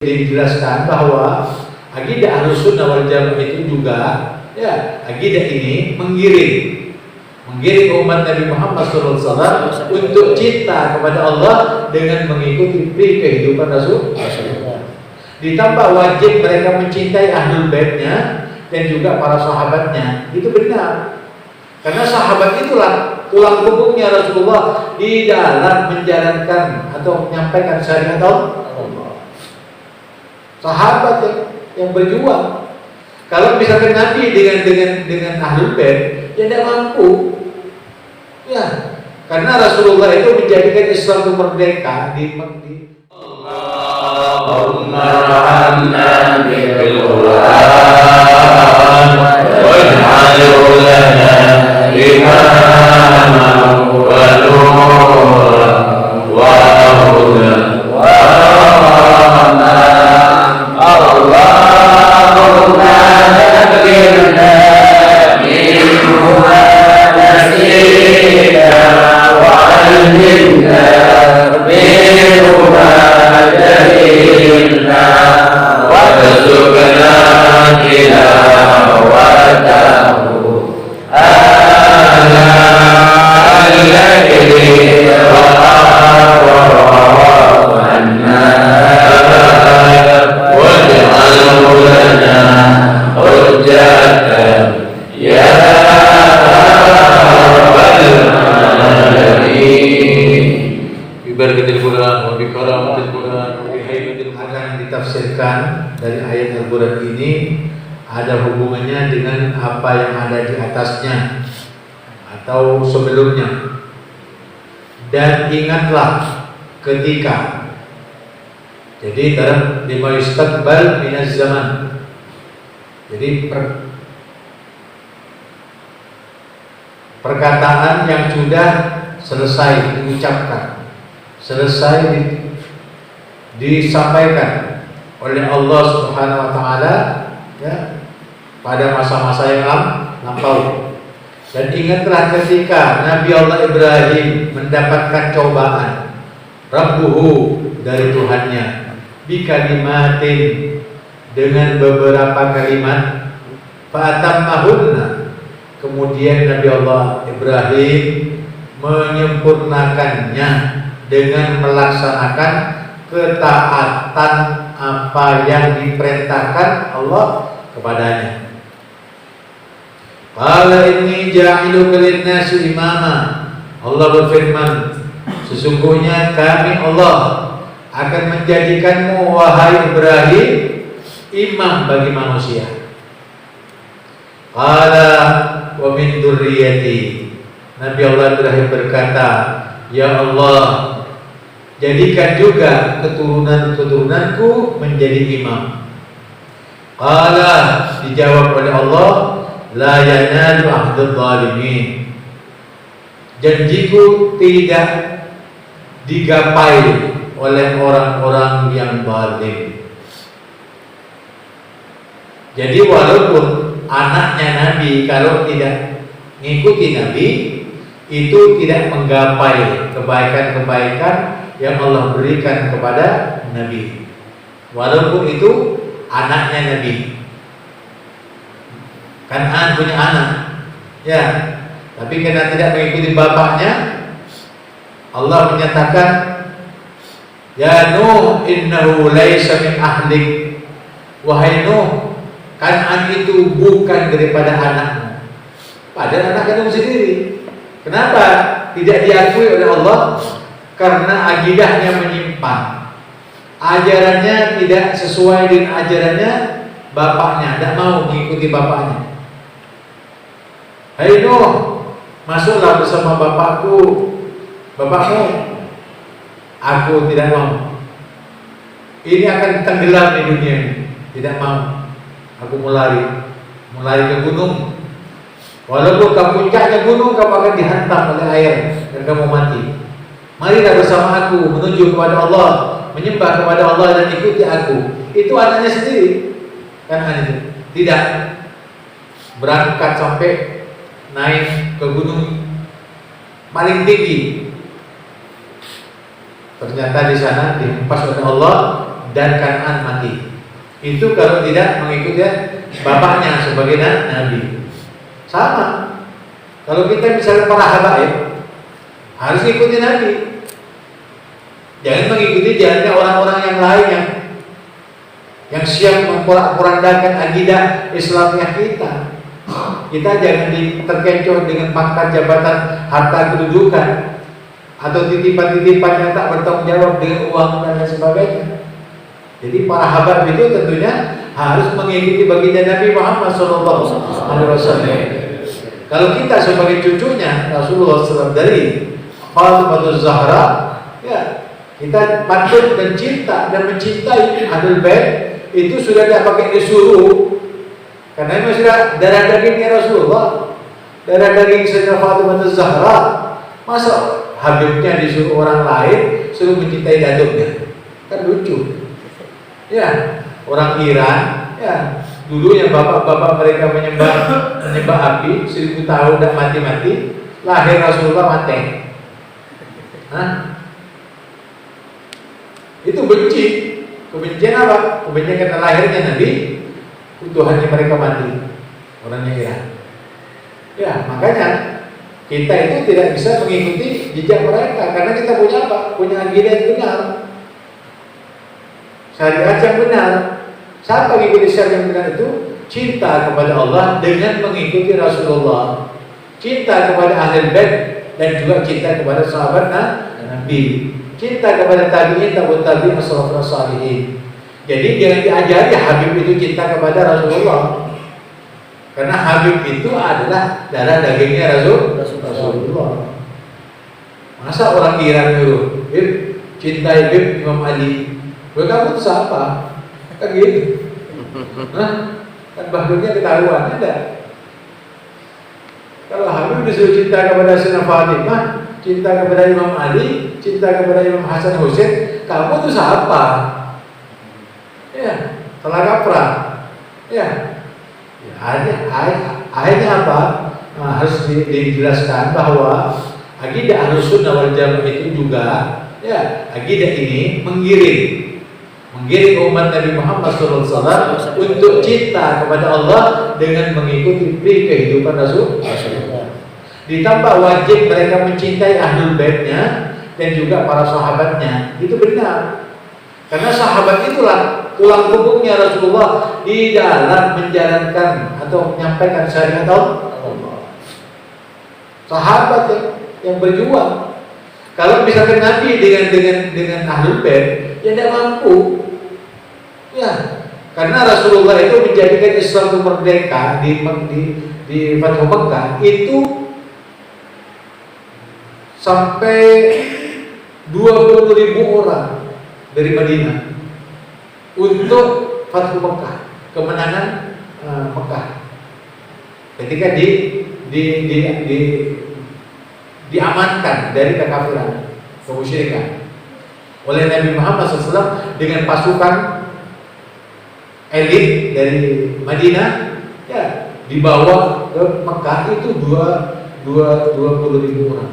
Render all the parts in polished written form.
dijelaskan bahwa akidah Ahlussunnah wal Jamaah itu juga ya, akidah ini menggiring umat Nabi Muhammad SAW untuk cinta kepada Allah dengan mengikuti pri kehidupan Rasul. Ditambah wajib mereka mencintai Ahlul Baitnya dan juga para sahabatnya. Itu benar, karena sahabat itulah tulang punggungnya Rasulullah di dalam menjalankan atau menyampaikan syariat Allah. Sahabat yang berjuang. Kalau misalkan Nabi dengan Ahlul Bait, ya tidak mampu. Ya, karena Rasulullah itu menjadikan Islam itu merdeka di Allahumma arhamna bil Qur'an waj'alhu lana imaman wa nuran wa hudan wa rahmatan. Allahumma dhakkirna minhu ma nasina wa 'allimna minhu ma jahilna warzuqna tilawatahu ana al-layli waj'alhu lana hujjatan ya rabbal alamin. Bibarakatil Quran wa bi karamatil Quran wa bi haybatil Quran. akan ditafsirkan dari ayat Al-Quran ini ada hubungannya dengan apa yang ada di atasnya atau sebelumnya. Dan ingatlah ketika, jadi dalam lima istaqbal minaz zaman, jadi perkataan yang sudah selesai diucapkan, selesai disampaikan oleh Allah Subhanahu wa taala ya, pada masa-masa yang lampau. Dan ingatlah ketika Nabi Allah Ibrahim mendapatkan cobaan Rabbuhu dari Tuhannya bikalimatin, dengan beberapa kalimat, fa'atammahunna, kemudian Nabi Allah Ibrahim menyempurnakannya dengan melaksanakan ketaatan apa yang diperintahkan Allah kepadanya. Qala inni ja'iluka lin-nasi imama. Allah berfirman, sesungguhnya kami Allah akan menjadikanmu wahai Ibrahim imam bagi manusia. Qala wa min dzurriyyati. Nabi Allah Ibrahim berkata, ya Allah, jadikan juga keturunan-keturunanku menjadi imam. Qala, dijawab oleh Allah, la yanalu ahdul zalimin. Janjiku tidak digapai oleh orang-orang yang zalim. Jadi walaupun anaknya Nabi kalau tidak mengikuti Nabi, itu tidak menggapai kebaikan-kebaikan yang Allah berikan kepada Nabi, walaupun itu anaknya Nabi. Kan'an punya anak, ya, tapi karena tidak mengikuti bapaknya, Allah menyatakan, ya Nuh, innahu laisa min ahlik. Wahai Nuh, Kan'an itu bukan daripada anakmu. Padahal anak kandung sendiri. Kenapa tidak diakui oleh Allah? Karena akidahnya menyimpang, ajarannya tidak sesuai dengan ajarannya bapaknya, tidak mau mengikuti bapaknya. Hai Nuh, masuklah bersama bapakmu. Aku tidak mau. Ini akan tenggelam di dunia ini. Tidak mau. Aku mulai ke gunung. Walaupun ke puncaknya gunung, kamu akan dihantam oleh air dan kamu mati. Marilah bersama aku menuju kepada Allah, menyembah kepada Allah dan ikuti aku. Itu anaknya sendiri. Kan itu tidak berangkat sampai naik ke gunung paling tinggi. Ternyata di sana dihempas oleh Allah dan Kan'an mati. Itu kalau tidak mengikuti bapaknya sebagai nabi. Sama. Kalau kita misalnya para habaib harus ikuti nabi. Jangan mengikuti jalannya orang-orang yang lain yang siap memporak-porandakan akidah Islamiah kita. Kita jangan terkecoh dengan pangkat jabatan, harta kedudukan, atau titipan-titipan yang tak bertanggung jawab dengan uang dan lain sebagainya. Jadi para habaib itu tentunya harus mengikuti baginda Nabi Muhammad SAW. Kalau kita sebagai cucunya Rasulullah SAW dari Fatimah Zahra, ya kita patut dan cinta dan mencintai Ahlul Bait. Itu sudah tidak pakai disuruh, karena memang sudah darah dagingnya Rasulullah, darah daging Sayyidah Fatimah Zahra. Masa Habibnya disuruh orang lain suruh mencintai datuknya? Kan lucu. Ya, orang Iran, ya dulu yang bapak-bapak mereka menyembah api 1000 tahun dan mati-mati, lahir Rasulullah mati. Hah? Itu benci. Kebencian apa? Kebencian karena lahirnya Nabi, Tuhannya mereka mati, orangnya Iran. Ya, makanya kita itu tidak bisa mengikuti jejak mereka, karena kita punya apa? Punya akidah yang benar, syariat yang benar. Siapa mengikuti syariat yang benar itu? Cinta kepada Allah dengan mengikuti Rasulullah, cinta kepada Ahlul Bait, dan juga cinta kepada sahabat Nabi, cinta kepada tabi'in, tabi'ut tabi'in, as-salafus shalihin. Jadi jangan diajari Habib itu cinta kepada Rasulullah, karena Habib itu adalah darah dagingnya Rasulullah. Masa orang Iran dulu, cintai Imam Ali, kamu itu siapa? Kan gitu. Kan bahdunya ketahuan, ada. Kalau Habib disuruh cinta kepada Sayyidah Fatimah, cinta kepada Imam Ali, cinta kepada Imam Hasan Husain, kamu itu siapa? Ya, salah kaprah. Ya, akhirnya apa? Nah, harus dijelaskan bahwa akidah Ahlussunnah wal Jamaah itu juga, ya, akidah ini menggiring umat Nabi Muhammad SAW untuk cinta kepada Allah dengan mengikuti kehidupan Rasulullah. Ditambah wajib mereka mencintai Ahlul Baitnya dan juga para sahabatnya. Itu benar. Karena sahabat itulah tulang punggungnya Rasulullah di dalam menjalankan atau menyampaikan syariat Allah. Sahabat yang berjuang. Kalau misalkan Nabi dengan Ahlul Bait, ya tidak mampu. Ya, karena Rasulullah itu menjadikan Islam itu merdeka di Fathu Mekah itu sampai 20.000 orang dari Madinah untuk Fathu Mekah, kemenangan Mekah. Ketika diamankan dari kekafiran, kemusyrikan oleh Nabi Muhammad SAW dengan pasukan elit dari Madinah, ya, dibawa ke Mekah itu 20.000 orang.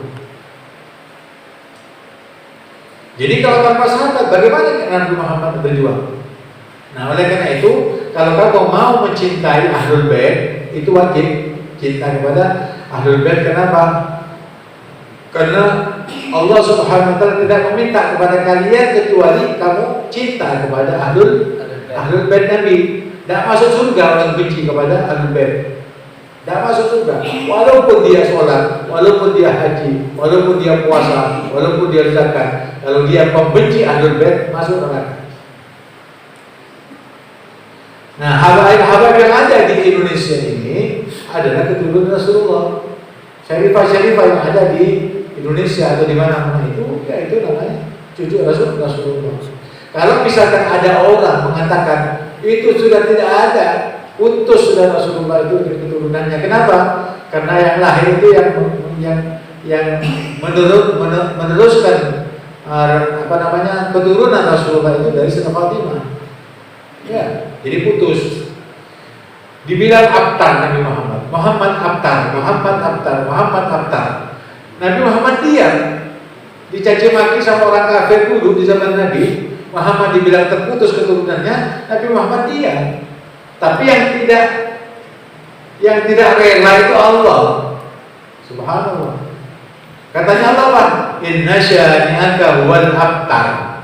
Jadi kalau tanpa sahabat, bagaimana Nabi Muhammad berjuang? Nah, oleh karena itu, kalau kamu mau mencintai Ahlul Bait, itu wajib cinta kepada Ahlul Bait. Kenapa? Karena Allah Subhanahu wa Ta'ala tidak meminta kepada kalian kecuali kamu cinta kepada Ahlul Bait Nabi. Tidak masuk surga orang benci kepada Ahlul Bait. Tidak masuk surga, walaupun dia sholat, walaupun dia haji, walaupun dia puasa, walaupun dia zakat. Kalau dia pembenci Ahlul Bait, masuk neraka. Nah, habaib yang ada di Indonesia ini adalah keturunan Rasulullah. Syarifah yang ada di Indonesia atau di mana-mana itu, ya itu namanya cucu Rasulullah. Kalau misalkan ada orang mengatakan itu sudah tidak ada, utus sudah Rasulullah itu dari keturunannya. Kenapa? Karena yang lahir itu yang meneruskan keturunan Rasulullah itu dari Sayyidah Fatimah. Ya, jadi putus. Dibilang Abtar Nabi Muhammad Abtar. Nabi Muhammad diam, dicaci maki sama orang kafir dulu di zaman Nabi. Muhammad dibilang terputus keturunannya, Nabi Muhammad dia. Tapi yang tidak rela itu Allah. Subhanallah. Katanya Allah apa? Inna syani'aka huwal abtar.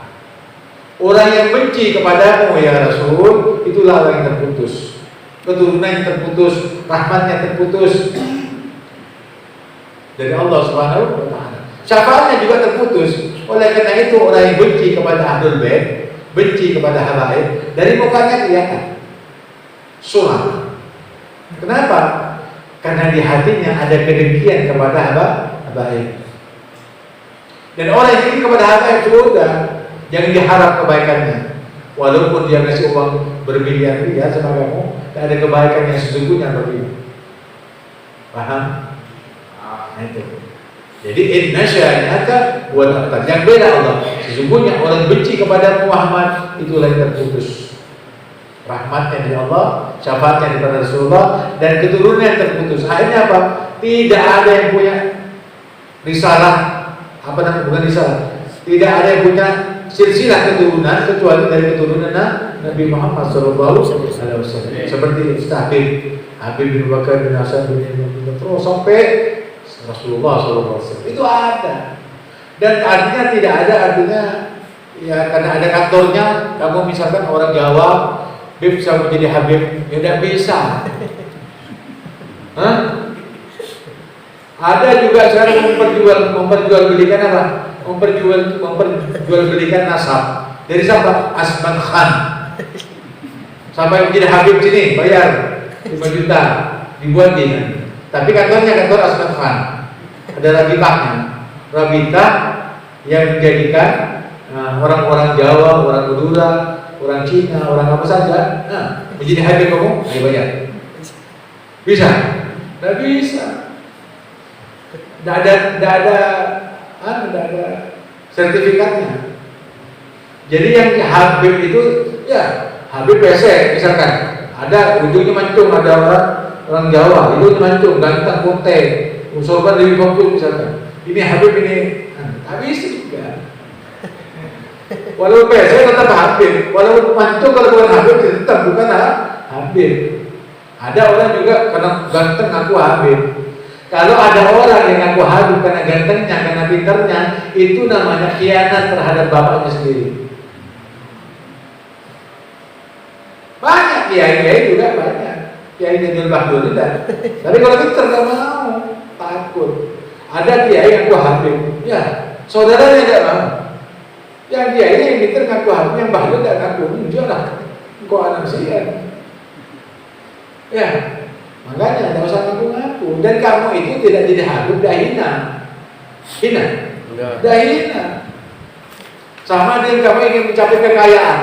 Orang yang benci kepadamu ya Rasul, itulah orang yang terputus. Keturunan yang terputus, rahmatnya terputus dari Allah Subhanahu wa taala. Syafaatnya juga terputus. Oleh karena itu orang yang benci kepada Ahlul Bait, benci kepada habaib, dari mukanya kelihatan. Sunnah. Kenapa? Karena di hatinya ada kedengkian kepada habaib. Dan orang yang ingin kepada habaib sudah, jangan diharap kebaikannya. Walaupun dia ngasih uang bermiliar-miliar sama kamu, tak ada kebaikan yang sesungguhnya bagi. Paham? Nah itu. Jadi inna syani'aka huwal abtar. Yang beda Allah. Sesungguhnya orang benci kepada Muhammad itulah yang terputus. Rahmatnya dari Allah, syafaatnya daripada Rasulullah, dan keturunan yang terputus. Akhirnya apa? Tidak ada yang punya risalah, apa namanya, bukan risalah. Tidak ada yang punya silsilah keturunan kecuali dari keturunan Nabi Muhammad SAW. Seperti Habib bin Bakar bin Hasan bin terus sampai Rasulullah SAW. Itu ada. Dan artinya tidak ada, artinya ya karena ada kantornya. Kamu misalkan orang Jawa, Habib bisa menjadi Habib, ya tidak bisa. Hah? Ada juga sekarang memperjualbelikan apa? Memperjualbelikan nasab. Dari siapa? Asman Khan. Sampai menjadi Habib sini bayar 5 juta dibuat ini. Tapi kantornya kantor Asman Khan. Ada rabitah yang menjadikan orang-orang Jawa, orang Madura, orang Cina, orang apa saja, menjadi Habib kamu, ayo bayar. Bisa? Tidak bisa. Tidak ada sertifikatnya. Jadi yang Habib itu, ya Habib PC misalkan, ada ujungnya mancung, ada orang Jawa, ujungnya mancung, ganteng, putih, sorban lebih fokus misalkan. Ini Habib ini, habis juga. Walaupun PC tetap Habib, walaupun mancung kalau bukan Habib tetap bukan Habib. Ada orang juga karena ganteng aku Habib. Kalau ada orang yang ngaku Habib karena gantengnya, karena pinternya, itu namanya khianat terhadap bapaknya sendiri. Banyak kiai juga banyak. Kiai Nidul Bahdul tidak. Tapi kalau pinter gak mau, takut. Ada kiai yang ngaku Habib, ya saudaranya tidak mau. Yang kiai yang pinter ngaku Habib, yang Bahdul tidak ngaku. Janganlah, kok anak sian. Ya. Makanya tidak usah ngaku-ngaku. Dan kamu itu tidak jadi Habib, dah hina. Dah hina. Sama dengan kamu ingin mencapai kekayaan.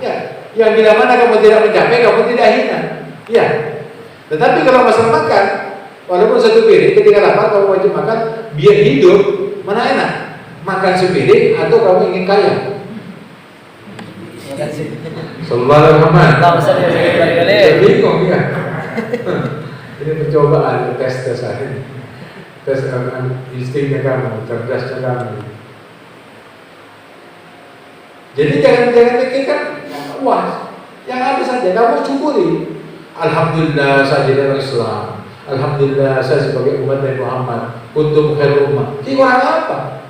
Ya. Yang bila mana kamu tidak mencapai, kamu tidak hina. Ya. Tetapi kalau masalah makan, walaupun satu piring, ketika lapar kamu wajib makan, biar hidup, mana enak? Makan sepiring atau kamu ingin kaya? Sallallahu alaihi wasallam. Bingung ya. Ini percobaan, tes akhir. Tes instingnya kamu, cerdasnya kamu. Jadi jangan pikirkan wah, yang ada saja kamu syukuri. Alhamdulillah saya jadi orang Islam. Alhamdulillah saya sebagai umat Nabi Muhammad, kuntum khairul ummah. Ini kurang apa?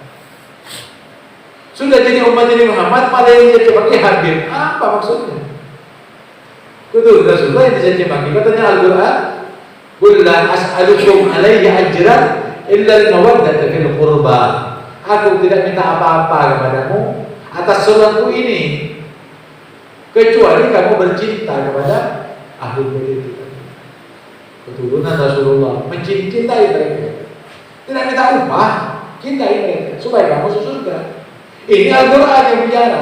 Sudah jadi umat Nabi Muhammad, malah yang jadi pakai Habib. Apa maksudnya? Itu Rasulullah yang dijanji bagi. Katanya Al-Quran, "Qul la as'alukum alaihi ajran illa al-mawaddata fil qurba." Aku tidak minta apa-apa kepadamu atas sunnahku ini, kecuali kamu bercinta kepada Ahlul Bait itu. Keturunan Rasulullah, mencintai mereka. Tidak minta upah, cintai mereka supaya kamu masuk surga. Ini Al-Quran yang bicara.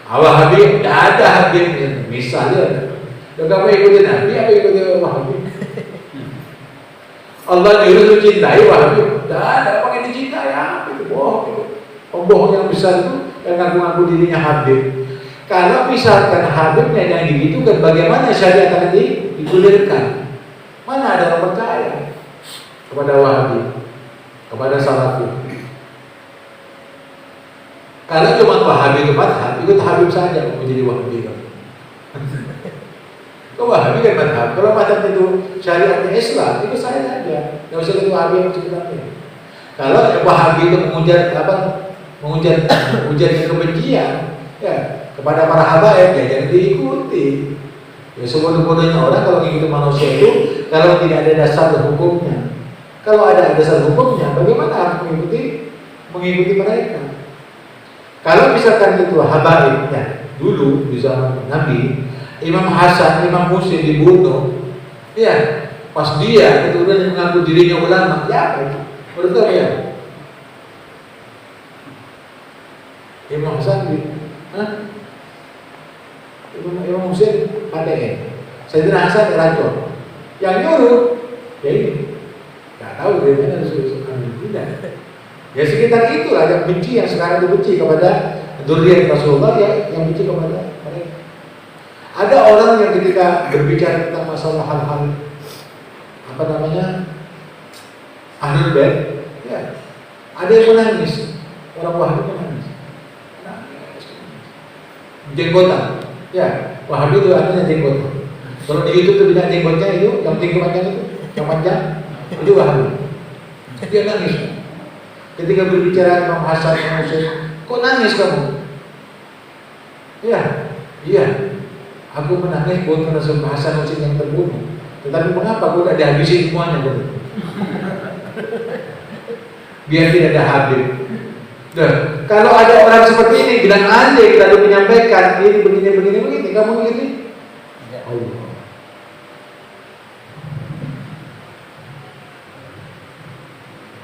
Allah Habib, tidak ada Habib misalnya. Dan kamu ikutin Nabi apa ikutin Wahabi? Allah nyuruh cintai Wahabi. Tidak ada orang yang dicintai. Apa itu bohong itu. Pembohong yang besar itu yang ngaku-ngaku dirinya Habib. Kalau misalkan Habibnya yang digitukan, bagaimana syariat akan digulirkan? Mana ada orang percaya kepada Wahabi, kepada Salafi? Kalau cuma Wahabi itu madhab, ikut Habib saja mau menjadi Wahabi. Kau Wahabi kan madhab. Kalau madhab itu syariatnya Islam, itu saya saja. Tidak usah itu Wahabi yang sebenarnya. Kalau Wahabi itu mengujarkan kebencian, ya kepada para habaib, ya jangan diikuti. Ya sebodoh-bodohnya orang kalau mengikuti manusia itu, kalau tidak ada dasar hukumnya. Kalau ada dasar hukumnya, bagaimana harus mengikuti mereka? Kalau misalkan itu habaib, ya dulu di zaman Nabi, Imam Hasan, Imam Husain dibunuh, ya pas dia itu udah mengaku dirinya ulama, ya apa itu? Menurut apa ya? Imam Hasan Imam Husain paten, Sayyidina Hasan racun, yang nyuruh, ya ini, nggak tahu dari mana tidak. Ya sekitar itulah yang benci, yang sekarang dibenci kepada dzurriyyah Rasulullah, ya yang benci kepada mereka. Ada orang yang ketika berbicara tentang masalah hal-hal Ahlul Bait, ya ada yang menangis, orang Wahabi menangis. Jenggotan, ya Wahabi itu artinya jenggotan. Kalau di YouTube itu tidak jenggotnya itu, yang tinggi panjang itu, yang panjang itu Wahabi. Dia nangis. Ketika berbicara Imam Hasan, Imam Husain, kok nangis kamu? Iya, aku menangis bukan karena Hasan Husain yang terbunuh. Tetapi mengapa aku udah dihabisi semuanya? Biar tidak ada habib. Nah, kalau ada orang seperti ini bilang aja, kita lalu menyampaikan ini begini, kamu ini. Allah.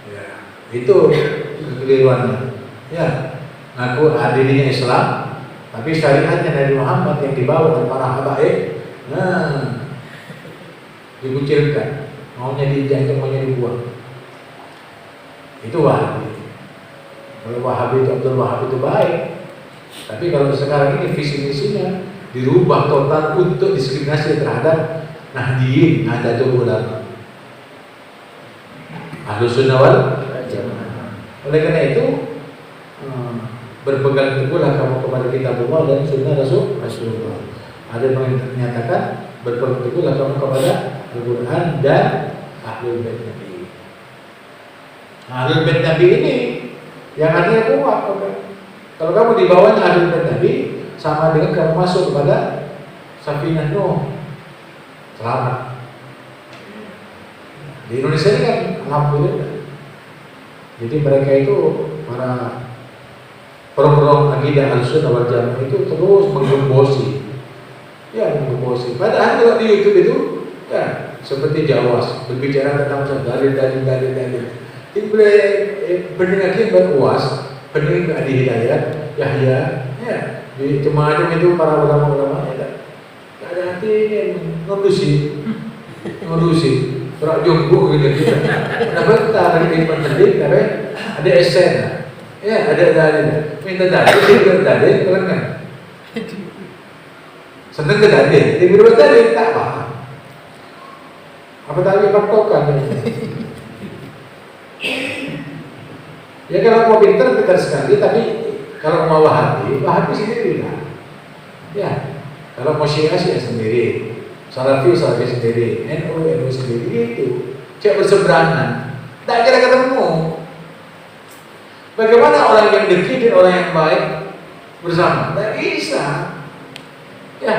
Ya, itu kekeliruannya. Ya, ngaku dirinya Islam, tapi syariatnya dari Muhammad yang dibawa oleh para habaib, dikucilkan, maunya diinjak, maunya dibuang. Itu Wahabi. Kalau Wahabi itu Abdul Wahab itu baik, tapi kalau sekarang ini visi misinya dirubah total untuk diskriminasi terhadap Nahdlatul Ulama, Ahlus Sunnah wal Jamaah. Oleh karena itu berpegang teguhlah kamu kepada kitabullah dan sunnah Rasulullah. Ada yang menyatakan berpegang teguhlah kamu kepada Al-Quran dan Ahlul Bait Nabi. Ahlul Bait Nabi ini yang artinya kuat. Kalau kamu di bawahnya Ahlul Bait Nabi, sama dengan kamu masuk kepada Safinah Nuh, selamat. Di Indonesia ini kan alhamdulillah. Jadi mereka itu para program akidah Ahlussunnah wal Jamaah itu terus menggembosi. Ya, menggembosi. Padahal kalau di YouTube itu ya seperti Jawas berbicara tentang dalil. Ini pendengar beruas, pendengar Adi Hidayat, Yahya, ya di Cemacem itu para ulama-ulama ya, tak ada hati ngurusi, berak jumbo gitu. Kenapa kita ada di pendidik, tapi ada esen, ya ada dalil, minta dalil, keren kan? Seneng ke dalil, di bawah dalil tak paham. Apa tadi paktokan? Ya kalau mau pintar sekali, tapi kalau mau Wahabi sendiri lah. Ya, kalau mau Syiah sendiri, Salafi sendiri, NU sendiri itu. Cek berseberangan, tak kira ketemu. Bagaimana orang yang dekit dan orang yang baik bersama? Tak bisa. Ya,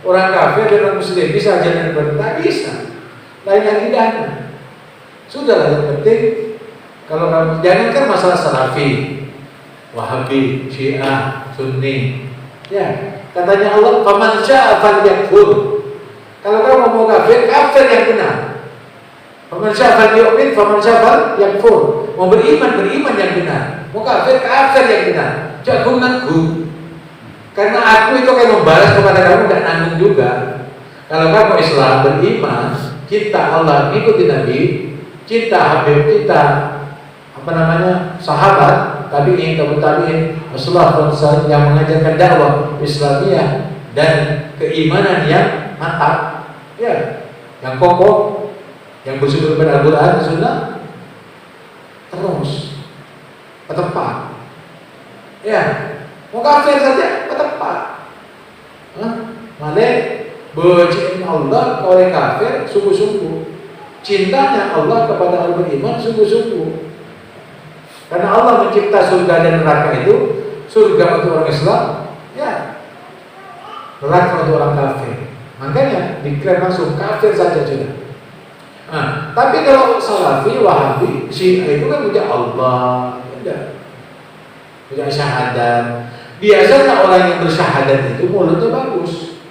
orang kafir dan orang Muslim bisa jalan bareng, tak bisa. Lain akidahnya. Sudahlah, yang penting kalau kamu jangankan masalah Salafi, Wahabi, Syiah, Sunni. Ya, katanya Allah, "Faman syaa'a falyakfur." Kalau kamu mau kafir yang benar. Faman syaa'a falyu'min, faman syaa'a falyakfur. Mau beriman yang benar. Mau kafir yang benar. Jangan ngaku. Karena aku itu akan membalas kepada kamu, enggak nanggung juga. Kalau kamu Islam beriman, cinta Allah, ikuti Nabi, cinta Habib, kita sahabat, tabi'in, Rasulullah SAW yang mengajarkan dakwah Islamiyah dan keimanan yang mantap, ya, yang kokoh, yang bersumber pada Al-Quran, Sunnah, terus ke tempat. Ya, mau kafir saja tepat. Malah benci Allah oleh kafir sungguh-sungguh. Cintanya Allah kepada orang beriman sungguh-sungguh. Karena Allah mencipta surga dan neraka itu, surga untuk orang Islam, ya, neraka untuk orang kafir. Makanya dikira langsung kafir saja sudah. Nah, tapi kalau Salafi, Wahabi, Syiah itu kan punya Allah, punya syahadat. Biasanya orang yang bersyahadat itu mulutnya bagus,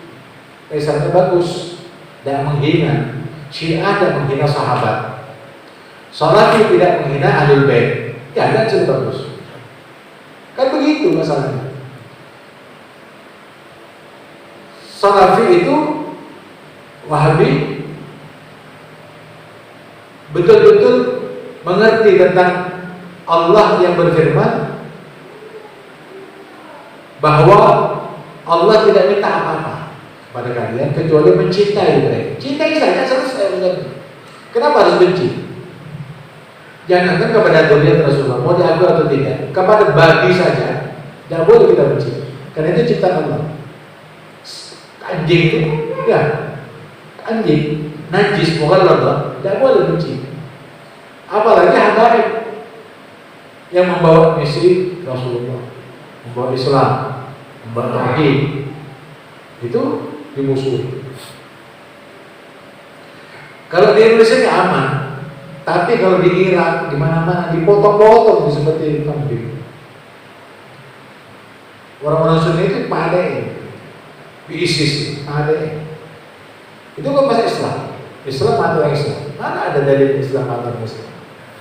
lisannya bagus, tidak menghina. Syiah tidak menghina sahabat. Salafi tidak menghina Ahlul Bait. Ya, dan sudah bagus. Kan begitu masalahnya. Salafi itu, Wahabi betul-betul mengerti tentang Allah yang berfirman bahwa Allah tidak minta apa-apa pada kalian kecuali mencintai mereka. Cintai saja selesai. Kenapa harus benci? Jangankan kepada dzurriyyah Rasulullah, mau diakui atau tidak, kepada babi saja tidak boleh kita benci. Karena itu ciptaan Allah. Anjing itu, ya, anjing najis, mughalladhah, tidak boleh benci. Apalagi habaib yang membawa misi Rasulullah, membawa Islam, membawa tauhid, itu dimusuhi. Kalau di Indonesia ini aman, tapi kalau di Irak, di mana-mana dipotong-potong seperti kambing. Orang-orang Sunni itu padai, di ISIS padai. Itu kan masih Islam. Islam atau Islam? Mana ada dalil Islam atau Islam?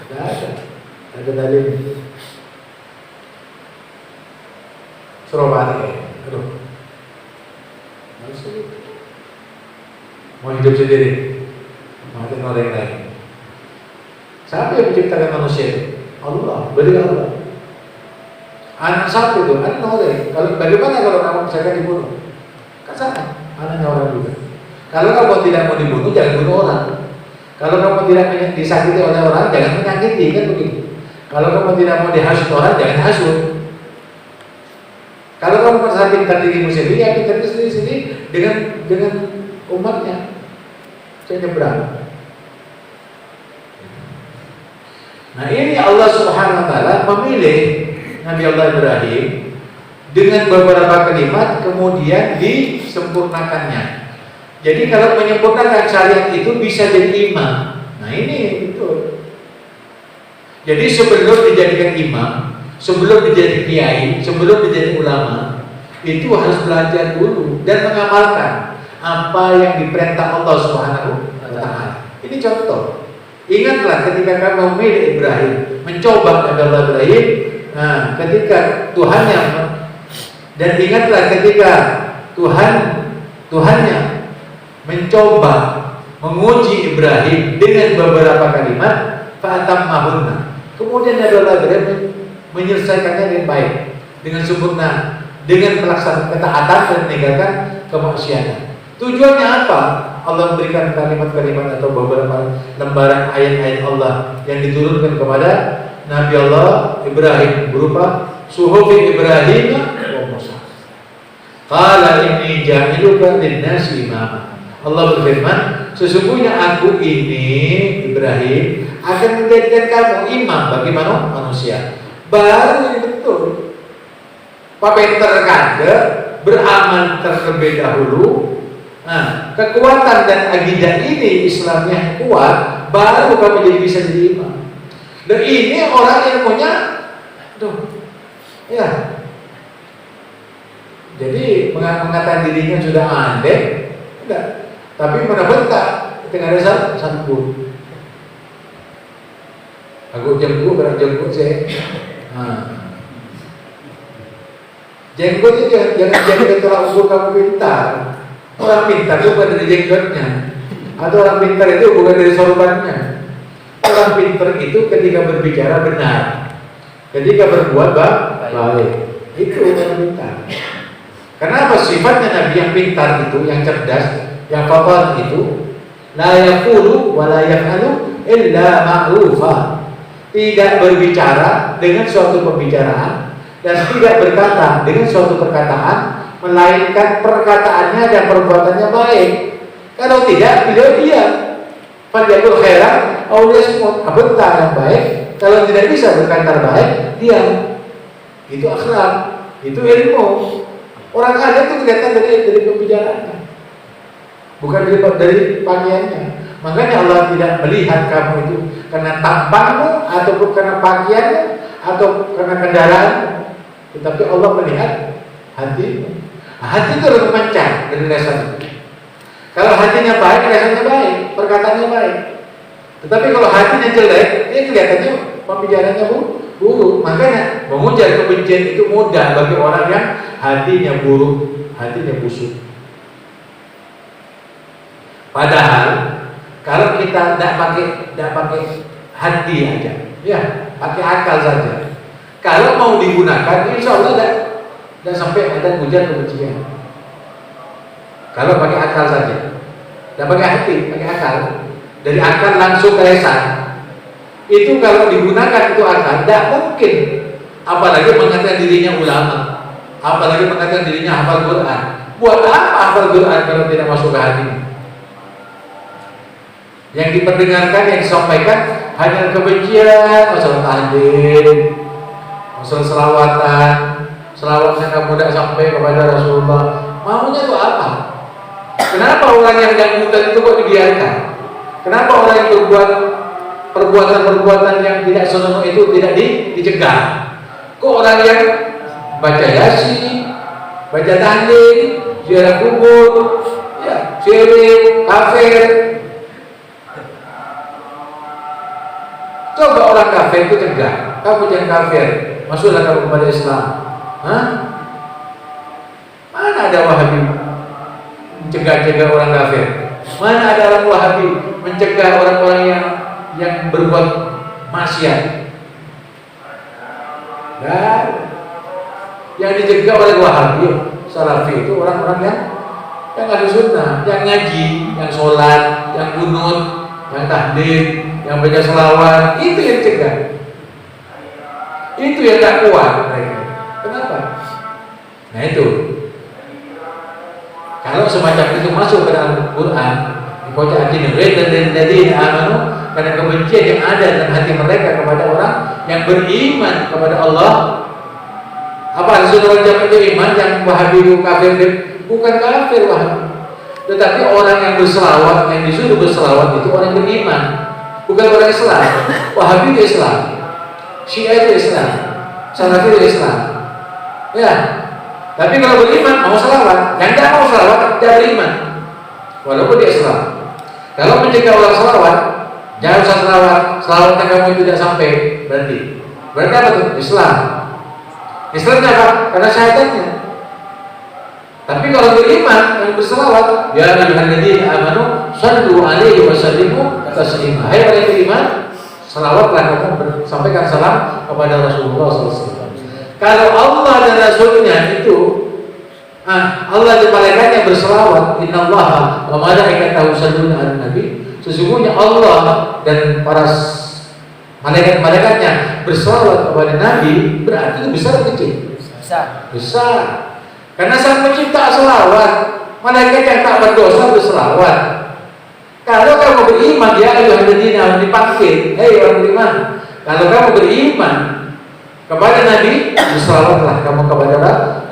Tidak ada. Ada dalil. Surabaya. Aduh. Mau hidup sendiri, mati orang lain. Siapa yang menciptakan manusia? Allah, beri Allah. Anak sapi itu, anak orang. Kalau bagaimana kalau kamu misalkan dibunuh? Kan sama, anaknya orang juga. Kalau kamu tidak mau dibunuh, jangan bunuh orang. Kalau kamu tidak disakiti oleh orang, jangan menyakiti, kan begitu. Kalau kamu tidak mau dihasut orang, jangan hasut. Kalau kamu merasa pintar dirimu sendiri, ya pintar sendiri dengan umatnya. Saya nyebrang. Nah, ini Allah Subhanahu wa taala memilih Nabi Allah Ibrahim dengan beberapa kalimat kemudian disempurnakannya. Jadi kalau menyempurnakan syariat itu bisa jadi imam. Nah, ini betul. Jadi sebelum dijadikan imam, sebelum menjadi kiai, sebelum menjadi ulama, itu harus belajar dulu dan mengamalkan apa yang diperintah Allah Subhanahu wa taala. Ini contoh. Ingatlah ketika kamu memilih Ibrahim, mencoba Nabi Allah Ibrahim, nah, ketika Tuhannya, dan ingatlah ketika Tuhannya mencoba menguji Ibrahim dengan beberapa kalimat, fa'atammahunna. Kemudian Nabi Allah Ibrahim menyelesaikannya dengan baik, dengan sempurna, dengan pelaksanaan ketaatan dan meninggalkan kemaksiatan. Tujuannya apa? Allah memberikan kalimat-kalimat atau beberapa lembaran ayat-ayat Allah yang diturunkan kepada Nabi Allah Ibrahim berupa suhufi Ibrahim wa Musa. Qala inni ja'iluka lin-nasi imama. Allah berfirman, sesungguhnya aku ini Ibrahim akan menjadikan kamu imam bagi manusia. Baru ini betul. Pinter kada, beramal terlebih dahulu. Nah, kekuatan dan akidah ini Islamnya kuat, baru kamu jadi bisa jadi imam. Dan ini orang ilmunya, ya. Jadi mengatakan dirinya sudah andai, enggak. Tapi benar-benar tengah dasar santun. Aku jenggot, berat jenggot saya. Jenggot itu jangan jadi tolak ukur kamu pintar. Orang pintar itu bukan dari jenggotnya, atau orang pintar itu bukan dari sorbannya. Orang pintar itu ketika berbicara benar, ketika berbuat baik. Itu orang pintar. Kenapa sifatnya Nabi yang pintar itu, yang cerdas, yang fadhal itu, la yaqulu wa la yaf'alu illa ma'rufa. Tidak berbicara dengan suatu pembicaraan dan tidak berkata dengan suatu perkataan melainkan perkataannya dan perbuatannya baik. Kalau tidak, beliau diam. Falyaqul khairan aw liyasmut. Berkata yang baik. Kalau tidak bisa berkata baik, diam. Itu akhlak, itu ilmu. Orang alim itu kelihatan dari pembicaraannya, bukan dari pakaiannya. Makanya Allah tidak melihat kamu itu karena tampangmu, ataupun karena pakaianmu, atau karena kendaraanmu, tetapi Allah melihat hatimu. Hati itu harus memancar dari lesan. Kalau hatinya baik, lesannya baik, perkataannya baik. Tetapi kalau hatinya jelek, dia kelihatannya pembicaranya buruk. Makanya mengujar kebencian itu mudah bagi orang yang hatinya buruk, hatinya busuk. Padahal kalau kita tidak pakai hati aja, ya pakai akal saja. Kalau mau digunakan, insya Allah tidak sampai ada ujar kebencian. Kalau pakai akal saja, tidak pakai hati, pakai akal. Dari akal langsung ke lesan. Itu kalau digunakan itu akal, tidak mungkin. Apalagi mengatakan dirinya ulama, apalagi mengatakan dirinya hafal Quran. Buat apa hafal Quran kalau tidak masuk ke hati? Yang diperdengarkan, yang disampaikan hanya kebencian, masalah tahlil, masalah selawatan, selawatnya kamu tidak sampai kepada Rasulullah. Maunya itu apa? Kenapa orang yang mudah itu kok dibiarkan? Kenapa orang yang berbuat perbuatan-perbuatan yang tidak senonoh itu tidak dicegah? Kok orang yang baca yasin, baca tahlil, ziarah kubur, ya, syirik, kafir. Coba orang kafir itu cegah, kamu jangan kafir, masuklah kamu kepada Islam. Hah? Mana ada Wahabi mencegah orang kafir? Mana ada orang Wahabi mencegah orang-orang yang berbuat maksiat? Dan yang dicegah oleh Wahabi, Salafi itu orang-orang yang ada sunnah, yang ngaji, yang sholat, yang kunut, yang tahlil, yang baca selawat, itu yang dicegah. Itu yang tak kuat mereka. Kenapa? Nah itu. Kalau semacam itu masuk ke dalam Al-Quran, dikocak dan dari amanu, karena kebencian yang ada dalam hati mereka kepada orang yang beriman kepada Allah. Apa saudara jamaah itu iman, yang Wahabi kafir? Bukan kafir Wahabi, tetapi orang yang berselawat, yang disuruh berselawat itu orang beriman, bukan orang Islam. Wahabi itu Islam, Syiah itu Islam, Salafi itu Islam. Ya. Tapi kalau beriman mau selawat, yang tidak mau selawat tidak beriman, walaupun dia Islam. Kalau mencegah orang selawat, jangan usah selawat, selawatnya kamu itu tidak sampai, berarti apa tuh? Islam. Islamnya apa? Karena syahadatnya. Tapi kalau beriman yang berselawat, ya ayyuhalladzina amanu shallu alaihi wa sallimu taslima. Hai orang yang beriman, selawatlah kamu sampaikan salam kepada Rasulullah SAW. Kalau Allah dan Rasulnya itu, Allah dan malaikatnya berselawat, innallaha wa malaikatahu yusholluna 'alan nabi. Sesungguhnya Allah dan para malaikat-malaikatnya berselawat kepada Nabi, berarti itu besar atau kecil? Besar. Karena Sang Pencipta selawat, malaikat yang tak berdosa berselawat. Kalau kamu beriman, ya ayyuhalladzina dipanggil, hei orang beriman. Kalau kamu beriman kepada Nabi, berselawatlah kamu kepada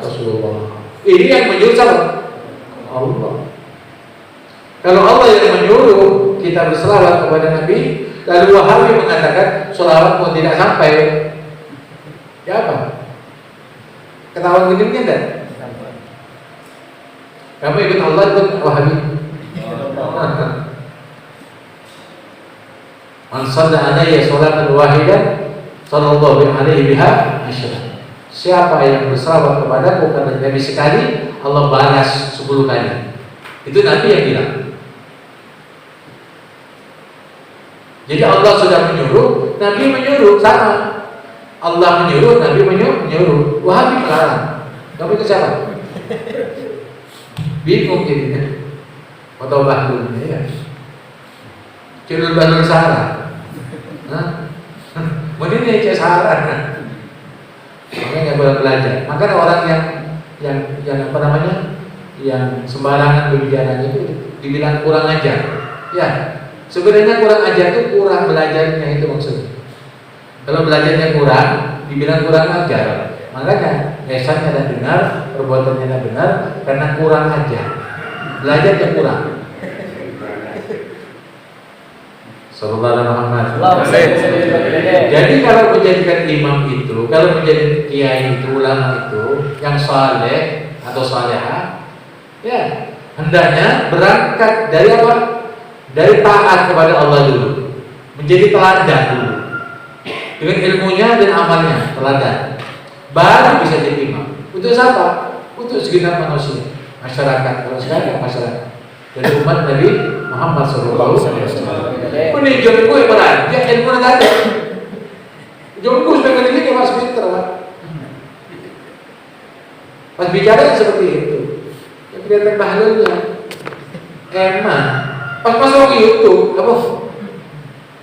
Rasulullah. Ini yang menyuruh Allah. Kalau Allah yang menyuruh kita berselawat kepada Nabi, lalu Wahabi mengatakan selawat pun tidak sampai, ya apa? Ketahuan gedungnya enggak? Kamu ikut Allah, ikut Wahabi. Man shalla alayya sholatan wahidah sallallahu alaihi biha asyra. Siapa yang berselawat kepadaku kata Nabi sekali, Allah balas 10 kali. Itu Nabi yang bilang. Jadi Allah sudah menyuruh, Nabi menyuruh, sama. Allah menyuruh, Nabi menyuruh. Wahabi melarang. Kamu itu siapa? Bingung jadinya. Atau bahlulnya ya. Cilul bahlul Sahara. Mungkin ini cek Sahara. makanya nggak boleh belajar. Maka orang yang apa namanya, yang sembarangan berbicaranya itu dibilang kurang ajar. Ya, sebenarnya kurang ajar itu kurang belajarnya, itu maksudnya. Kalau belajarnya kurang, dibilang kurang ajar. Makanya lesannya dan benar, perbuatannya dan benar, karena kurang ajar. Belajarnya kurang. Sallallahu alaihi Muhammad. Jadi kalau menjadikan imam itu, kalau menjadi kiai itu, ulama itu yang saleh atau salehah, ya hendaknya berangkat dari apa? Dari taat kepada Allah dulu, menjadi teladan dulu dengan ilmunya dan amalnya, teladan. Baru bisa jadi imam. Untuk siapa? Untuk segenap manusia, masyarakat. Kalau sekarang masyarakat dari umat Nabi Muhammad Sallallahu Alaihi Wasallam. Ini jomku yang berat, dia ilmu nggak ada. Jomku sebagai ini mas pinter, pas bicara seperti itu, yang kelihatan bahalanya, emang. Pas masuk ke YouTube, apa?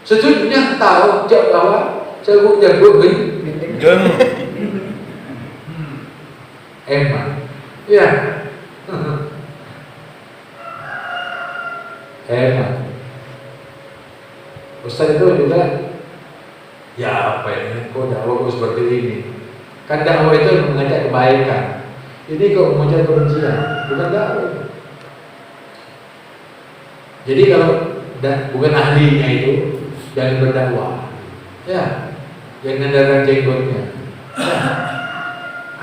Sejujurnya tahu jawab bahwa saya jago gini. Emang, ya. Emang. Ustaz itu juga, ya apa ini? Kok dakwah seperti ini? Kan dakwah itu mengajak kebaikan. Ini kok mengajak kebencian, bukan dakwah. Jadi kalau bukan ahlinya itu, jangan berdakwah. Ya, jangan andalkan jenggotnya. Ya.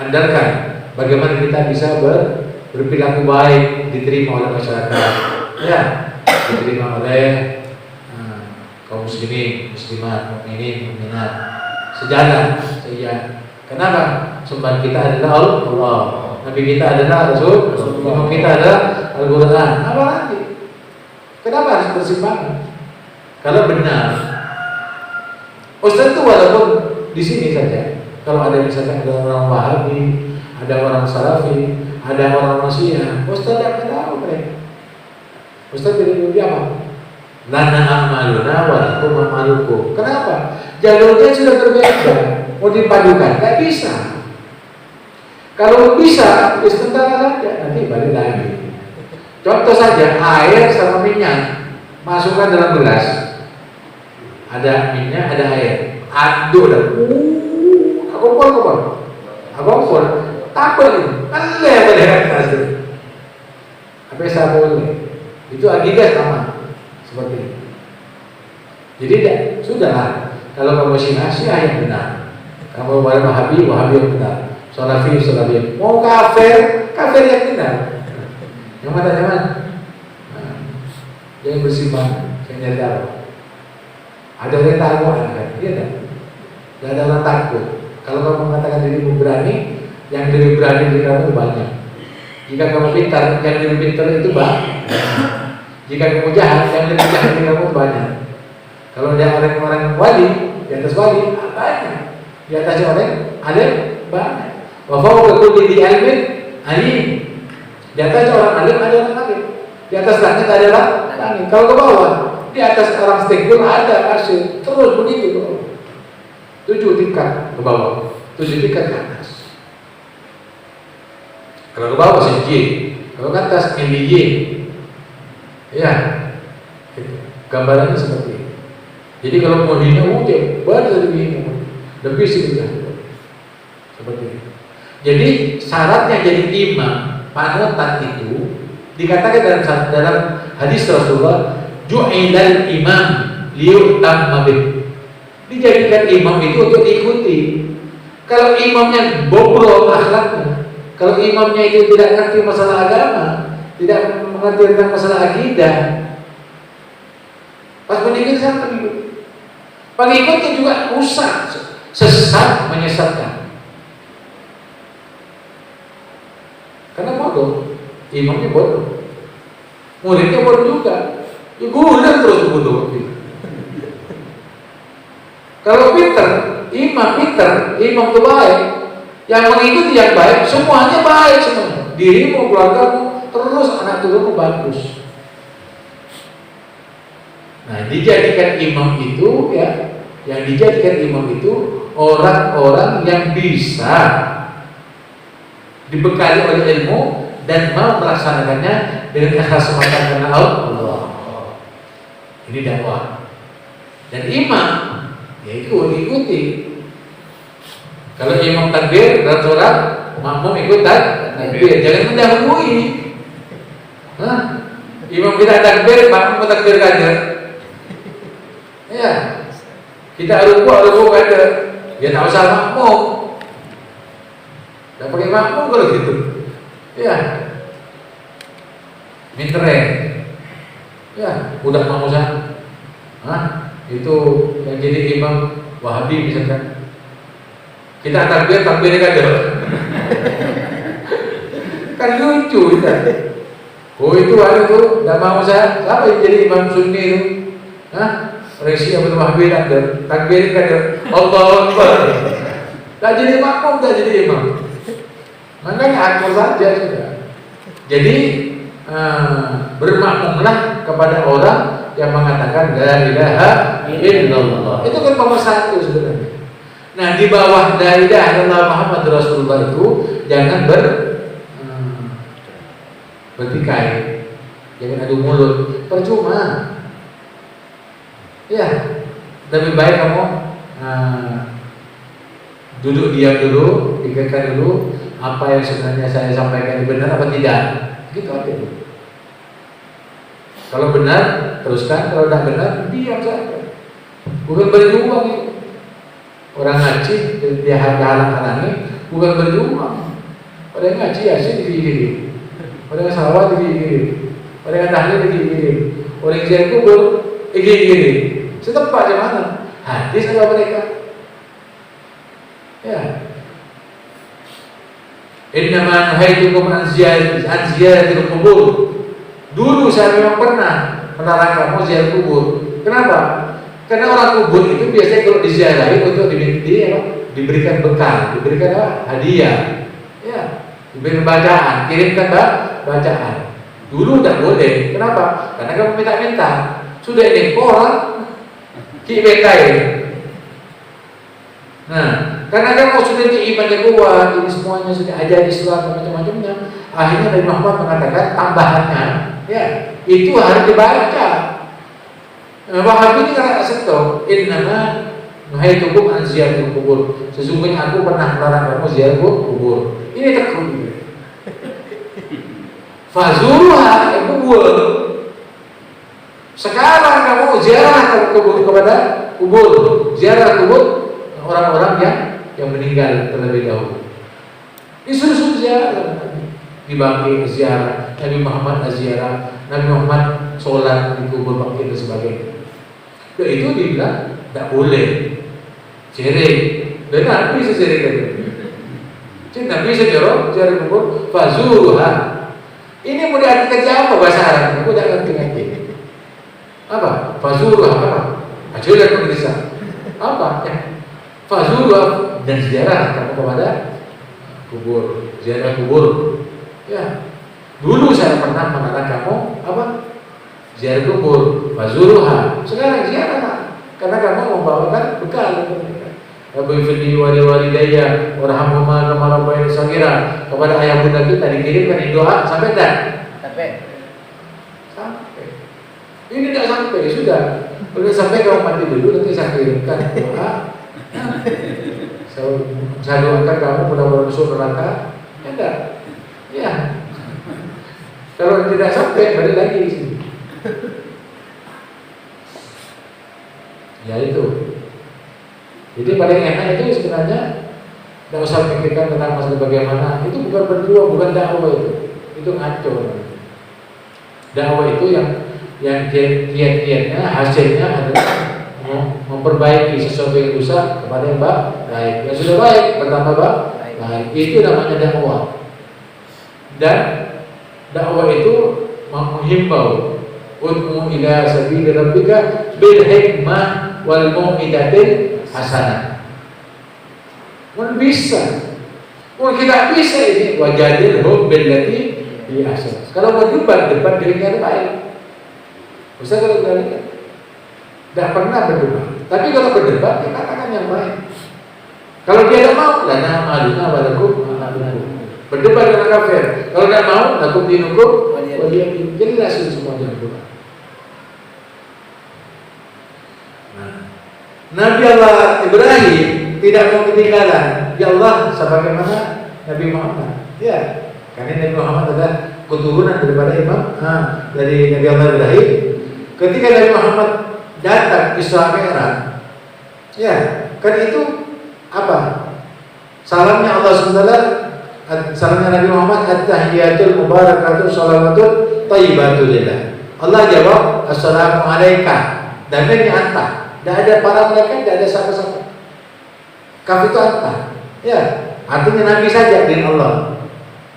Andalkan bagaimana kita bisa berperilaku baik, diterima oleh masyarakat. Ya, diterima oleh kaum muslimin, muslimat, mukminin, mukminat, sejalan, sejalan. Kenapa? Sembah kita adalah Allah, Nabi kita adalah Rasul, imam kita adalah Al-Quran. Apa lagi? Kenapa harus bersimpangan? Kalau benar, Ustaz itu walaupun di sini saja, kalau ada misalkan ada orang Wahabi, ada orang Salafi, ada orang Syiah, Ustaz tidak tahu mereka. Ustaz pilih apa? Lana amaluna wa lakum amalukum. Kenapa? Jalurnya sudah berbeda. Mau dipadukan? Tidak bisa. Kalau bisa, ya sebentar saja. Nanti balik lagi. Contoh saja, air sama minyak masukkan dalam gelas. Ada minyak, ada air. Aduk dah. Akumpul. Takut ini. Allah pada atas. Apa yang saya boleh? Itu akidah sama. Seperti itu. Jadi tidak, sudahlah. Kalau kamu Syiah yang benar. Kamu Wahabi yang benar. Salafi yang mau kafir yang benar. Yang mana? Nah, yang bersimpan, yang nyari tahu. Ada orang takut kan? Iya tak? Tidak ada orang takut. Kalau kamu mengatakan dirimu berani, yang diri berani di kamu banyak. Jika kamu pintar, yang diri pintar itu banyak. Jika kamu jahat, yang lebih jahat dari kamu banyak. Kalau dia orang-orang wali, di atas wali banyak. Di atas orang alim banyak. Wa fawqa kulli dzi ilmin alim. Di atas orang alim ada orang alim. Di atas langit ada langit. Kalau ke bawah, di atas orang stegul ada arsy. Terus begitu ke bawah. 7 tingkat ke bawah, 7 tingkat ke atas. Kalau ke bawah sejin, kalau ke atas miliyin. Ya, gambarannya seperti ini. Jadi kalau mau hina udah baru dihina, lebih sih seperti ini. Jadi syaratnya jadi imam panutan itu dikatakan dalam hadis Rasulullah, ju'ilal imam liyu'tamma bih. Dijadikan imam itu untuk diikuti. Kalau imamnya bobrok akhlaknya, kalau imamnya itu tidak ngerti masalah agama, tidak mengerti tentang masalah akidah, pas meninggal sama pengikutnya juga rusak, sesat, menyesatkan. Karena bodoh, imamnya bodoh, muridnya bodoh juga, ya gula terus bodoh. Kalau pinter, imam itu baik, yang mengikuti yang baik, semuanya baik semuanya. Dirimu, keluargamu, terus anak turunmu bagus. Nah, dijadikan imam itu ya Yang dijadikan imam itu orang-orang yang bisa dibekali oleh ilmu dan mau melaksanakannya dengan ikhlas semata karena Allah. Ini dakwah. Dan imam yaitu ikuti. Kalau imam takbir dalam sholat, makmum ikut takbir. Jangan mendahului. Imam kita takbir, makmum takbir kader. Ya, kita ruku kader. Ya tak usah makmum. Tak pakai makmum kalau gitu. Ya, minterin. Ya, udah mau usah. Itu yang jadi imam Wahabi misalkan. Kita takbirnya kader. Kan lucu kita. Oh itu ada tuh, tidak mau saya. Siapa yang jadi imam Sunni itu? Resi Abdul Wahbi takbir kader. Allahu Akbar. Tak jadi makmum, tak jadi imam. Makanya akur saja sudah. Jadi bermakmumlah kepada orang yang mengatakan la ilaha illallah. Itu kan nomor satu sebenarnya. Nah di bawah la ilaha illallah Muhammad Rasulullah itu jangan bertikai, jangan adu mulut, percuma. Ya, lebih baik kamu duduk diam dulu, pikirkan dulu apa yang sebenarnya saya sampaikan benar apa tidak. Gitu aja. Kalau benar teruskan, kalau tidak benar diam saja. Bukan berjuang itu. Orang ngaji dia halang-halangi, bukan berjuang. Orang ngaji asik digigit, orang salawat digigit, orang tahlil digigit, orang ziarah kubur digigit. Setempat di mana? Hadis apa mereka? Ya. Innama nuhaitukum an ziyaratil kubur. Dulu saya memang pernah melarang kamu ziarah kubur. Kenapa? Karena orang kubur itu biasanya kalau diziarahi untuk diberikan bekal, diberikan hadiah, ya, diberikan bacaan, kirimkan bacaan. Dulu tidak boleh. Kenapa? Karena kamu minta-minta. Sudah ini orang kibekai. Nah, karena kamu sudah imannya kuat, ini semuanya sudah ajar Islam macam-macamnya. Akhirnya Nabi Muhammad mengatakan tambahannya, ya, itu harus dibaca. Wahabi ini kan seto, innama nuhaitukum an ziyaratil kubur. Sesungguhnya aku pernah melarang kamu ziarah kubur. Ini tekun. Fazuruha kubur. Sekarang kamu ziarah kepada kubur, ziarah kubur orang-orang yang meninggal terlebih dahulu. Disuruh ziarah, dibagi ziarah, Nabi Muhammad ziarah, Nabi Muhammad sholat di kubur bangkit dan sebagainya. Dan itu dibilang tidak boleh, syirik. Dan Nabi syirik kan? Jadi Nabi ziarah kubur, fazuruha. Ini mau diartikan apa bahasa Arab? Aku tidak ngerti. Apa? Fazuruha apa? Ajulah ke Indonesia. Apa? Fazuruha dan ziarah kamu kepada kubur, ziarah kubur. Ya. Dulu saya pernah melarang kamu apa? Ziarah kubur, fazuruha. Sekarang ziarah karena kamu membawakan bekal untuk mereka. Rabbi fidni walidayya warhamhuma kama rabbayani shaghira. Kepada ayah bunda kita dikirimkan doa sampai tidak? Sampai. Ini tidak sampai, sudah. Kalau sampai kamu mati dulu, nanti saya kirimkan doa. Saya doakan kamu mudah-mudahan masuk neraka. Ya enggak? Ya. Kalau tidak sampai, balik lagi di sini. Ya itu. Jadi paling enak itu sebenarnya tidak usah pikirkan tentang masalah bagaimana. Itu bukan berjuang, bukan dakwah itu ngaco. Dakwah itu yang kiat-kiatnya hasilnya adalah memperbaiki sesuatu yang rusak kepada yang baik. Yang sudah baik bertambah baik. Itu namanya dakwah. Dan dakwah itu menghimbau ud'u ila sabili rabbika bil hikmah wal mau'izatil hasanah. Mun bisa. Mun kita bisa ini wajadilhum billati hi ahsan. Kalau mau debat dengan yang baik. Ustaz kalau tidak pernah berdebat. Tapi kalau berdebat, ya katakan yang baik. Kalau dia tidak mau, lana maluna walakum ma'alukum. Berdebat dengan kafir. Kalau tidak mau, lakum dinukum waliyadin. Jelas itu semua dalam Quran. Nabi Allah Ibrahim tidak mau ketinggalan. Ya Allah, sebagaimana Nabi Muhammad. Ya, karena Nabi Muhammad adalah keturunan daripada dari Nabi Allah Ibrahim. Ketika Nabi Muhammad datang Isra Mi'raj, ya, kan itu apa? Salamnya Allah SWT, salamnya Nabi Muhammad, at-tahiyatul mubarakatuh salawatun thayyibatul lillah. Allah jawab, assalamualaikum. Dan ini anta. Tidak ada para malaikat, tidak ada siapa-siapa. Kaf itu anta. Ya, artinya Nabi saja dengan Allah.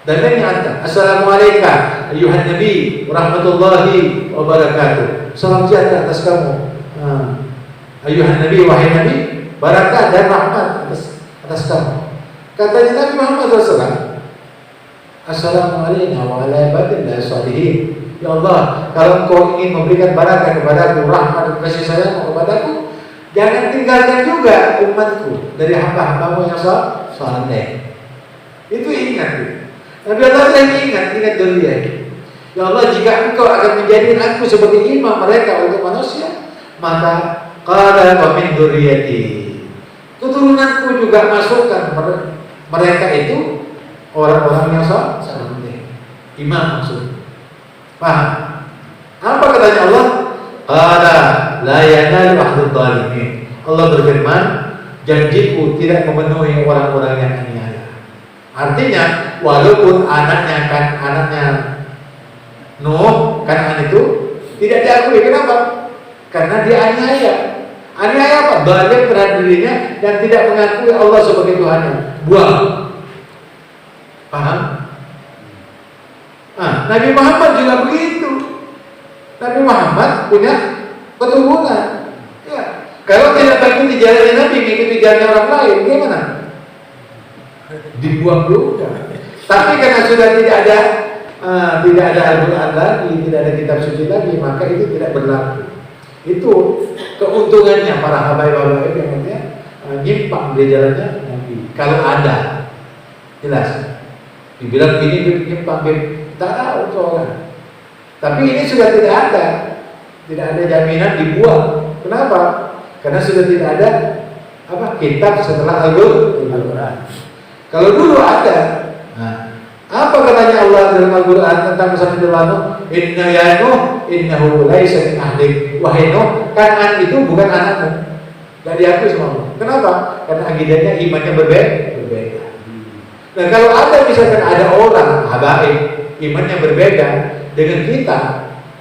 Dan ini anta. Assalamualaikum ayuhan Nabi warahmatullahi wabarakatuh. Salam sejahtera atas kamu. Ayuhan Nabi, wahai Nabi, barakah dan rahmat atas kamu. Katanya Nabi Muhammad SAW, Assalamualaikum warahmatullahi wabarakatuh. Ya Allah, kalau Engkau ingin memberikan barakah kepadaku, rahmat dan kasih sayang kepadaku, jangan tinggalkan juga umatku dari hamba-hambamu yang saleh. Itu ingat. Nabi Allah ingat dunia. Ya Allah, jika Engkau akan menjadikan aku sebagai imam mereka untuk manusia, maka qala wa min dzurriyyati, keturunanku juga masukkan mereka itu orang-orang yang saleh. Imam maksudnya. Paham? Apa katanya Allah? Qala la yanalu ahdud dhalimin. Allah berfirman, janjiku tidak memenuhi orang-orang yang aniaya. Artinya, walaupun anaknya Nuh, kanaan itu tidak diakui. Kenapa? Karena dia aniaya. Aniaya apa? Zalim terhadap dirinya dan tidak mengakui Allah sebagai Tuhannya. Buang. Paham? Nabi Muhammad juga begitu. Nabi Muhammad punya keturunan. Ya. Kalau tidak mengikuti jalannya Nabi, mengikuti jalannya orang lain, gimana? Dibuang dulu. Tapi karena sudah tidak ada Al-Quran lagi, tidak ada kitab suci lagi, maka itu tidak berlaku. Itu keuntungannya para habaib-habaib yang nyimpang di jalannya Nabi. Kalau ada, jelas. Dibilang ini nyimpang, tak tahu soalnya. Tapi ini sudah tidak ada jaminan dibuang. Kenapa? Karena sudah tidak ada kitab setelah Al-Quran. Kalau dulu ada, apa katanya Allah dalam Al-Quran tentang Nabi Nuh? Inna ya Nuh, innahu laisa min ahlik. Wahai Nuh, Kan'an itu bukan anakmu. Gak diakui sama Allah. Kenapa? Karena akidahnya imannya berbeda. Nah, kalau ada misalkan ada orang habaib imannya berbeda dengan kita,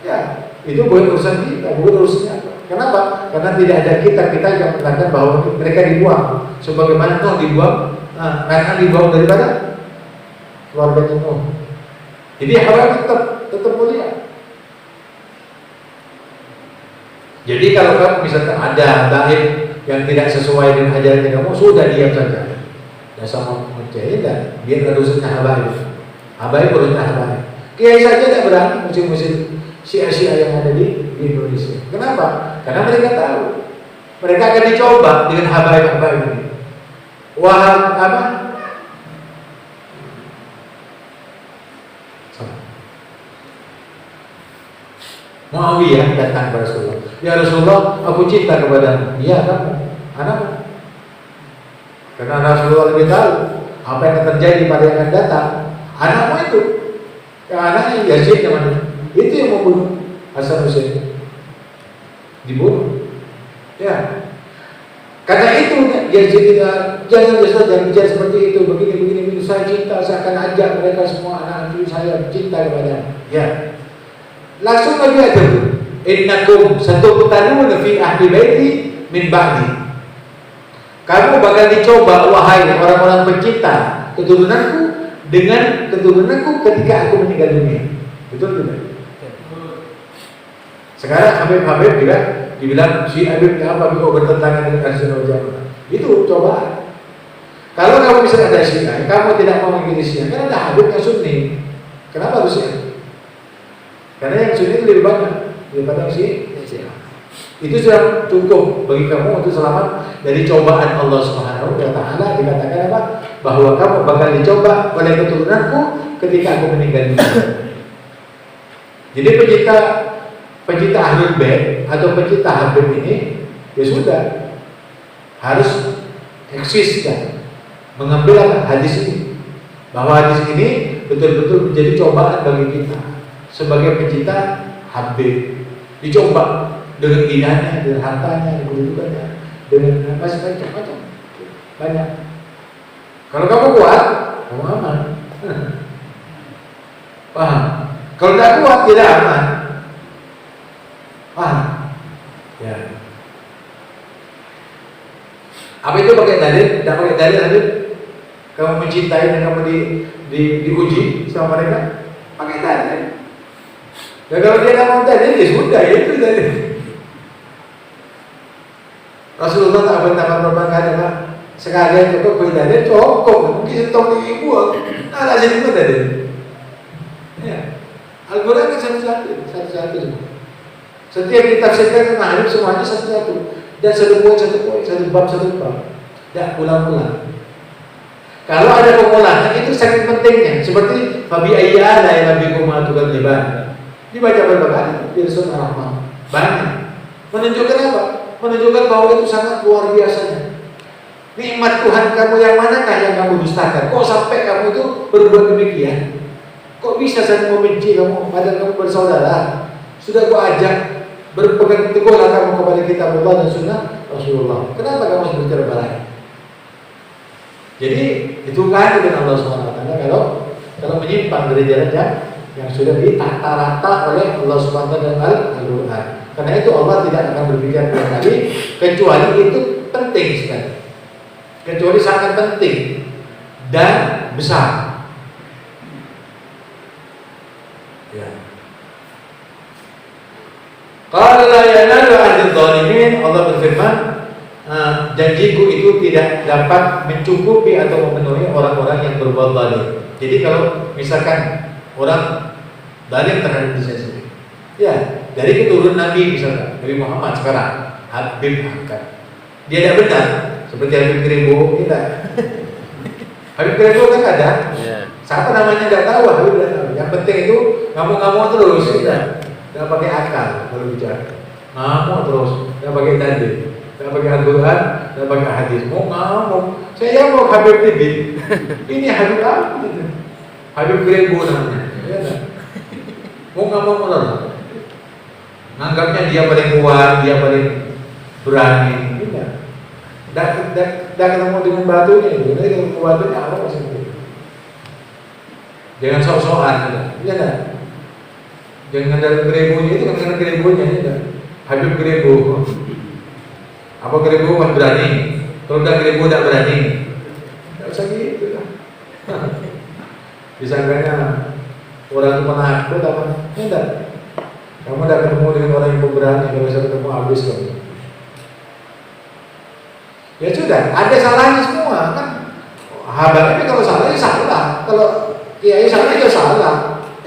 ya itu bukan urusan kita, bukan urusannya. Kenapa? Karena tidak ada kita yang mengatakan bahwa mereka dibuang. Sebagaimana Nuh dibuang, karena dibuang daripada keluarganya Nuh. Jadi habaib tetap mulia. Jadi kalau kamu misalkan ada habaib yang tidak sesuai dengan ajaran kamu, sudah diam saja. Dan sama percaya, biar urusannya habaib. Habaib urusannya habaib. Kiai saja tidak berani musim-musim Syiah yang ada di Indonesia. Kenapa? Karena mereka tahu mereka akan dicoba dengan habaib-habaib ini. Muawiyah datang kepada Rasulullah. Ya Rasulullah, aku cinta kepadamu. Iya kamu, anakmu. Karena Rasulullah lebih tahu apa yang akan terjadi pada yang akan datang. Anakmu itu, anaknya Yazid yang mana? Itu yang membunuh Hasan Hussein. Dibunuh. Ya. Karena itu Yazid jangan bicara seperti itu, begini. Saya cinta, saya akan ajak mereka semua anak cucu saya cinta kepada. Ya. Langsung Nabi ajar, innakum satubtaluna fi ahli baiti min ba'di. Kamu bakal dicoba wahai orang-orang pencinta keturunanku dengan keturunanku ketika aku meninggal dunia. Betul tidak? Sekarang Habib juga dibilang si Habibnya apa kok bertentangan dengan Ahlussunnah wal Jamaah. Itu cobaan. Kalau kamu bisa ada Syiah, kamu tidak mau mengikuti Syiah, kan ada Habib yang Sunni. Kenapa harus Syiah? Karena yang Sunni itu lebih banyak daripada yang Syiah. Itu sudah cukup bagi kamu untuk selamat dari cobaan Allah Subhanahu wa taala. Dikatakan apa? Bahwa kamu bakal dicoba oleh keturunanku ketika aku meninggal dunia. Jadi pecinta Ahlul Bait atau pecinta Habib ini ya sudah harus eksis kan, mengambil hadis ini, bahwa hadis ini betul-betul menjadi cobaan bagi kita sebagai pecinta Habib. Dicoba dengan dinanya, dengan hartanya, dengan kedudukannya, dengan macam-macam banyak. Kalau kamu kuat, kamu aman. Paham? Kalau tidak kuat, tidak aman. Paham? Ya. Apa itu pakai dalil? Tidak pakai dalil, hadis. Kamu mencintai dan kamu diuji sama mereka, pakai dalil. Dan kalau dia tidak mau dalil, ya sudah, ya itu dalil. Rasulullah tak pernah berbangga Pak. Sekalian cukup beri dalil, cukup. Mungkin setong dibuang. Nah, tak jadi dalil. Ya. Al-Quran kan satu-satu semua. Setiap ditafsirkan tentang hadis semuanya satu-satu. Dan satu poin, satu bab. Tidak ulang-ulang. Kalau ada pengulangan itu sangat pentingnya. Seperti Fabi ayyala ya Nabi kumatukan liban. Dibaca berapa kali di Rasul Ar-Rahman. Banyak. Menunjukkan apa? Menunjukkan bahwa itu sangat luar biasanya. Nikmat Tuhan kamu yang manakah yang kamu dustakan? Kok sampai kamu itu berbuat demikian? Kok bisa saling membenci kamu padahal kamu bersaudara? Sudah aku ajak berpegang teguhlah kamu kepada kitab Allah dan sunnah Rasulullah. Kenapa kamu harus bercerai berai? Jadi itu kan dengan Allah SWT kalau menyimpang dari jalan yang sudah ditata rata oleh Allah SWT dan Al-Quran. Karena itu Allah tidak akan berpikir dua kali kecuali itu penting sekali. Kecuali sangat penting dan besar. Ya. Qala la yanalu ahli dzalimin, Allah berfirman, janjiku itu tidak dapat mencukupi atau memenuhi orang-orang yang berbuat zalim. Jadi kalau misalkan orang zalim terhadap diri sendiri, ya dari keturunan Nabi misalkan Nabi Muhammad sekarang Habib Hakam, dia tidak benar seperti Habib Kribo, tidak. Habib Kribo kan ada, siapa namanya tidak tahu, Habib tidak tahu. Yang penting itu ngamuk-ngamuk terus, tidak pakai akal kalau bicara, ngamuk terus, tidak pakai dalil. Tidak pakai Al-Quran, tidak pakai hadis. Mau ngamuk. Saya mau Habib ini. Ini Habib apa? Habib Kribo namanya. Ya, mau ngamuk malah. Anggapnya dia paling kuat, dia paling berani. Tidak ketemu dengan batunya. Jadi ketemu batunya apa maksudnya? Jangan sok-sokan. Iya tak? Jangan dari Kribonya itu kan karena Kribonya itu. Habib Kribo. Apa Kribo kan berani? Kalau tidak Kribo tidak berani. Tidak usah gitu lah. Disangkanya orang itu penakut apa? Tidak. Kamu tidak ketemu dengan orang yang pemberani, kalau bisa ketemu habis kamu. Ya sudah, ada salahnya semua kan. Habib ini kalau salah ya salah. Kalau kiai salah ya salah.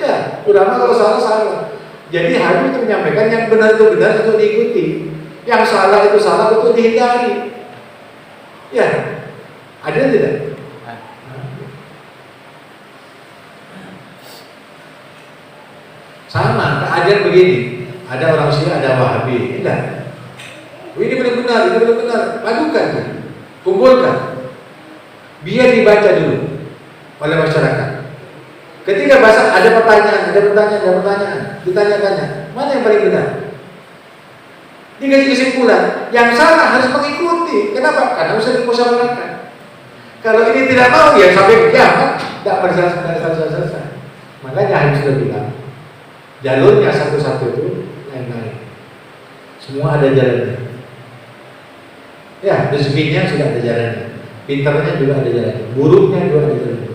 Ya, ulama kalau salah. Jadi Habib itu menyampaikan yang benar itu benar untuk diikuti. Yang salah itu salah untuk dihindari. Ya, ada tidak? Sama, keadaan begini. Ada orang Syiah, ada Wahabi. Tidak. Ini benar-benar, padukan, kumpulkan. Biar dibaca dulu oleh masyarakat. Ketika bahasa ada pertanyaan, ditanya-tanya, mana yang paling benar? Dikasih kesimpulan, yang salah harus mengikuti. Kenapa? Karena harus dimusyawarahkan. Kalau ini tidak mau, ya sampai kiamat tidak selesai. Makanya Habib sudah bilang, jalurnya satu-satu itu lain-lain. Semua ada jalannya. Ya, rezekinya sudah ada jalannya, pintarnya juga ada jalannya, buruknya juga ada jalannya,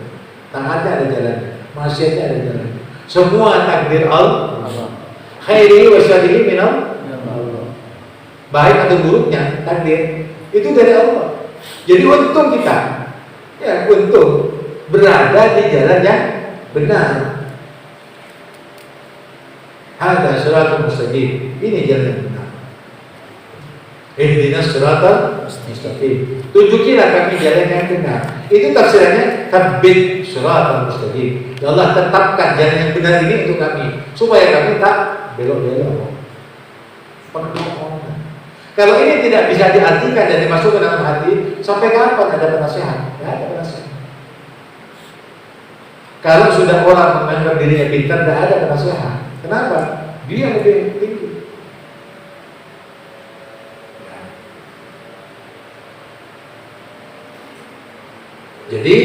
taatnya ada jalannya, maksiatnya ada jalannya. Semua takdir Allah. Khairi wa syarrihi min Allah. Baik atau buruknya takdir itu dari Allah. Jadi untung kita, ya untung berada di jalan yang benar. Hada siratal mustaqim. Ini jalan yang benar. Ihdinas siratal mustaqim. Tunjukilah kami jalan yang benar. Itu tafsirannya tabbit siratal mustaqim. Ya Allah, tetapkan jalan yang benar ini untuk kami supaya kami tak belok-belok. Kalau ini tidak bisa diartikan dan dimasukkan dalam hati, sampai kapan ada penasehat? Tidak ada penasehat. Kalau sudah orang menganggap dirinya pintar, tidak ada penasehat. Kenapa? Dia lebih tinggi. Jadi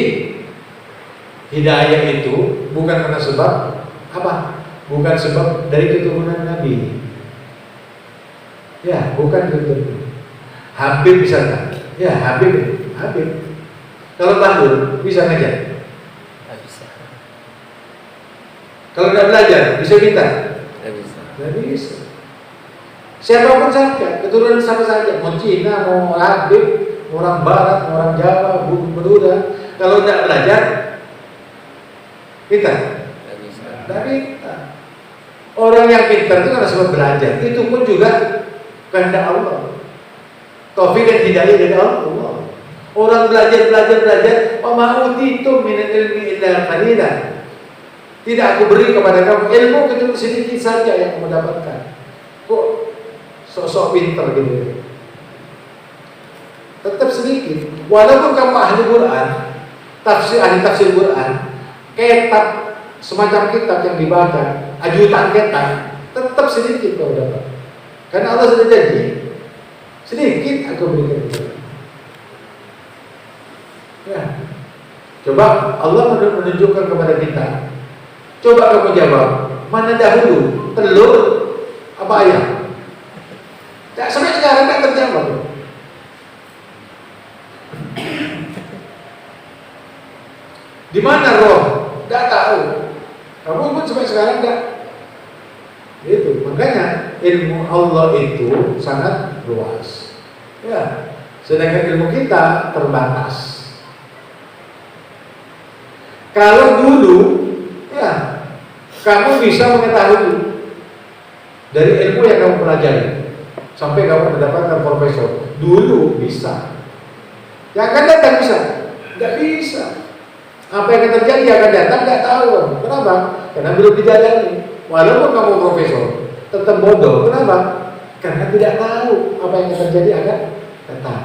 hidayah itu bukan karena sebab apa? Bukan sebab dari keturunan Nabi. Ya, bukan itu. Habib bisa kan? Ya, Habib. Kalau Bandul bisa ngajar? Nggak bisa. Kalau nggak belajar, bisa pintar? Nggak bisa. Nggak bisa. Siapapun saja, keturunan sama saja. Mau Cina, mau Habib, orang Barat, orang Jawa, Buddha. Kalau nggak belajar, pintar? Nggak bisa. Nggak pintar. Orang yang pintar itu karena sebab belajar. Itu pun juga kehendak Allah. Taufik dan hidayah dari Allah. Orang belajar, wa ma utitum min ilmi illa qalilan. Tidak aku beri kepada kamu ilmu kecuali sedikit saja yang kamu dapatkan. Kok sok-sok pintar gitu? Tetap sedikit. Walaupun kamu ahli Quran, ahli tafsir Quran, kitab semacam kitab yang dibaca, ajutan kitab, tetap sedikit kau dapat. Karena Allah sudah janji, sedikit aku berikan kepada. Ya. Coba Allah menunjukkan kepada kita. Coba kamu jawab, mana dahulu, telur apa ayam? Sampai sekarang tidak terjawab. Di mana roh? Tidak tahu. Kamu pun sampai sekarang tidak. Itu makanya ilmu Allah itu sangat luas. Ya, sedangkan ilmu kita terbatas. Kalau dulu, ya, kamu bisa mengetahui dari ilmu yang kamu pelajari sampai kamu mendapatkan profesor. Dulu bisa. Yang akan datang bisa? Tidak bisa. Apa yang akan terjadi akan datang tidak tahu. Kenapa? Karena belum dijalani. Walaupun kamu profesor, tetap bodoh. Kenapa? Karena tidak tahu apa yang akan terjadi akan datang.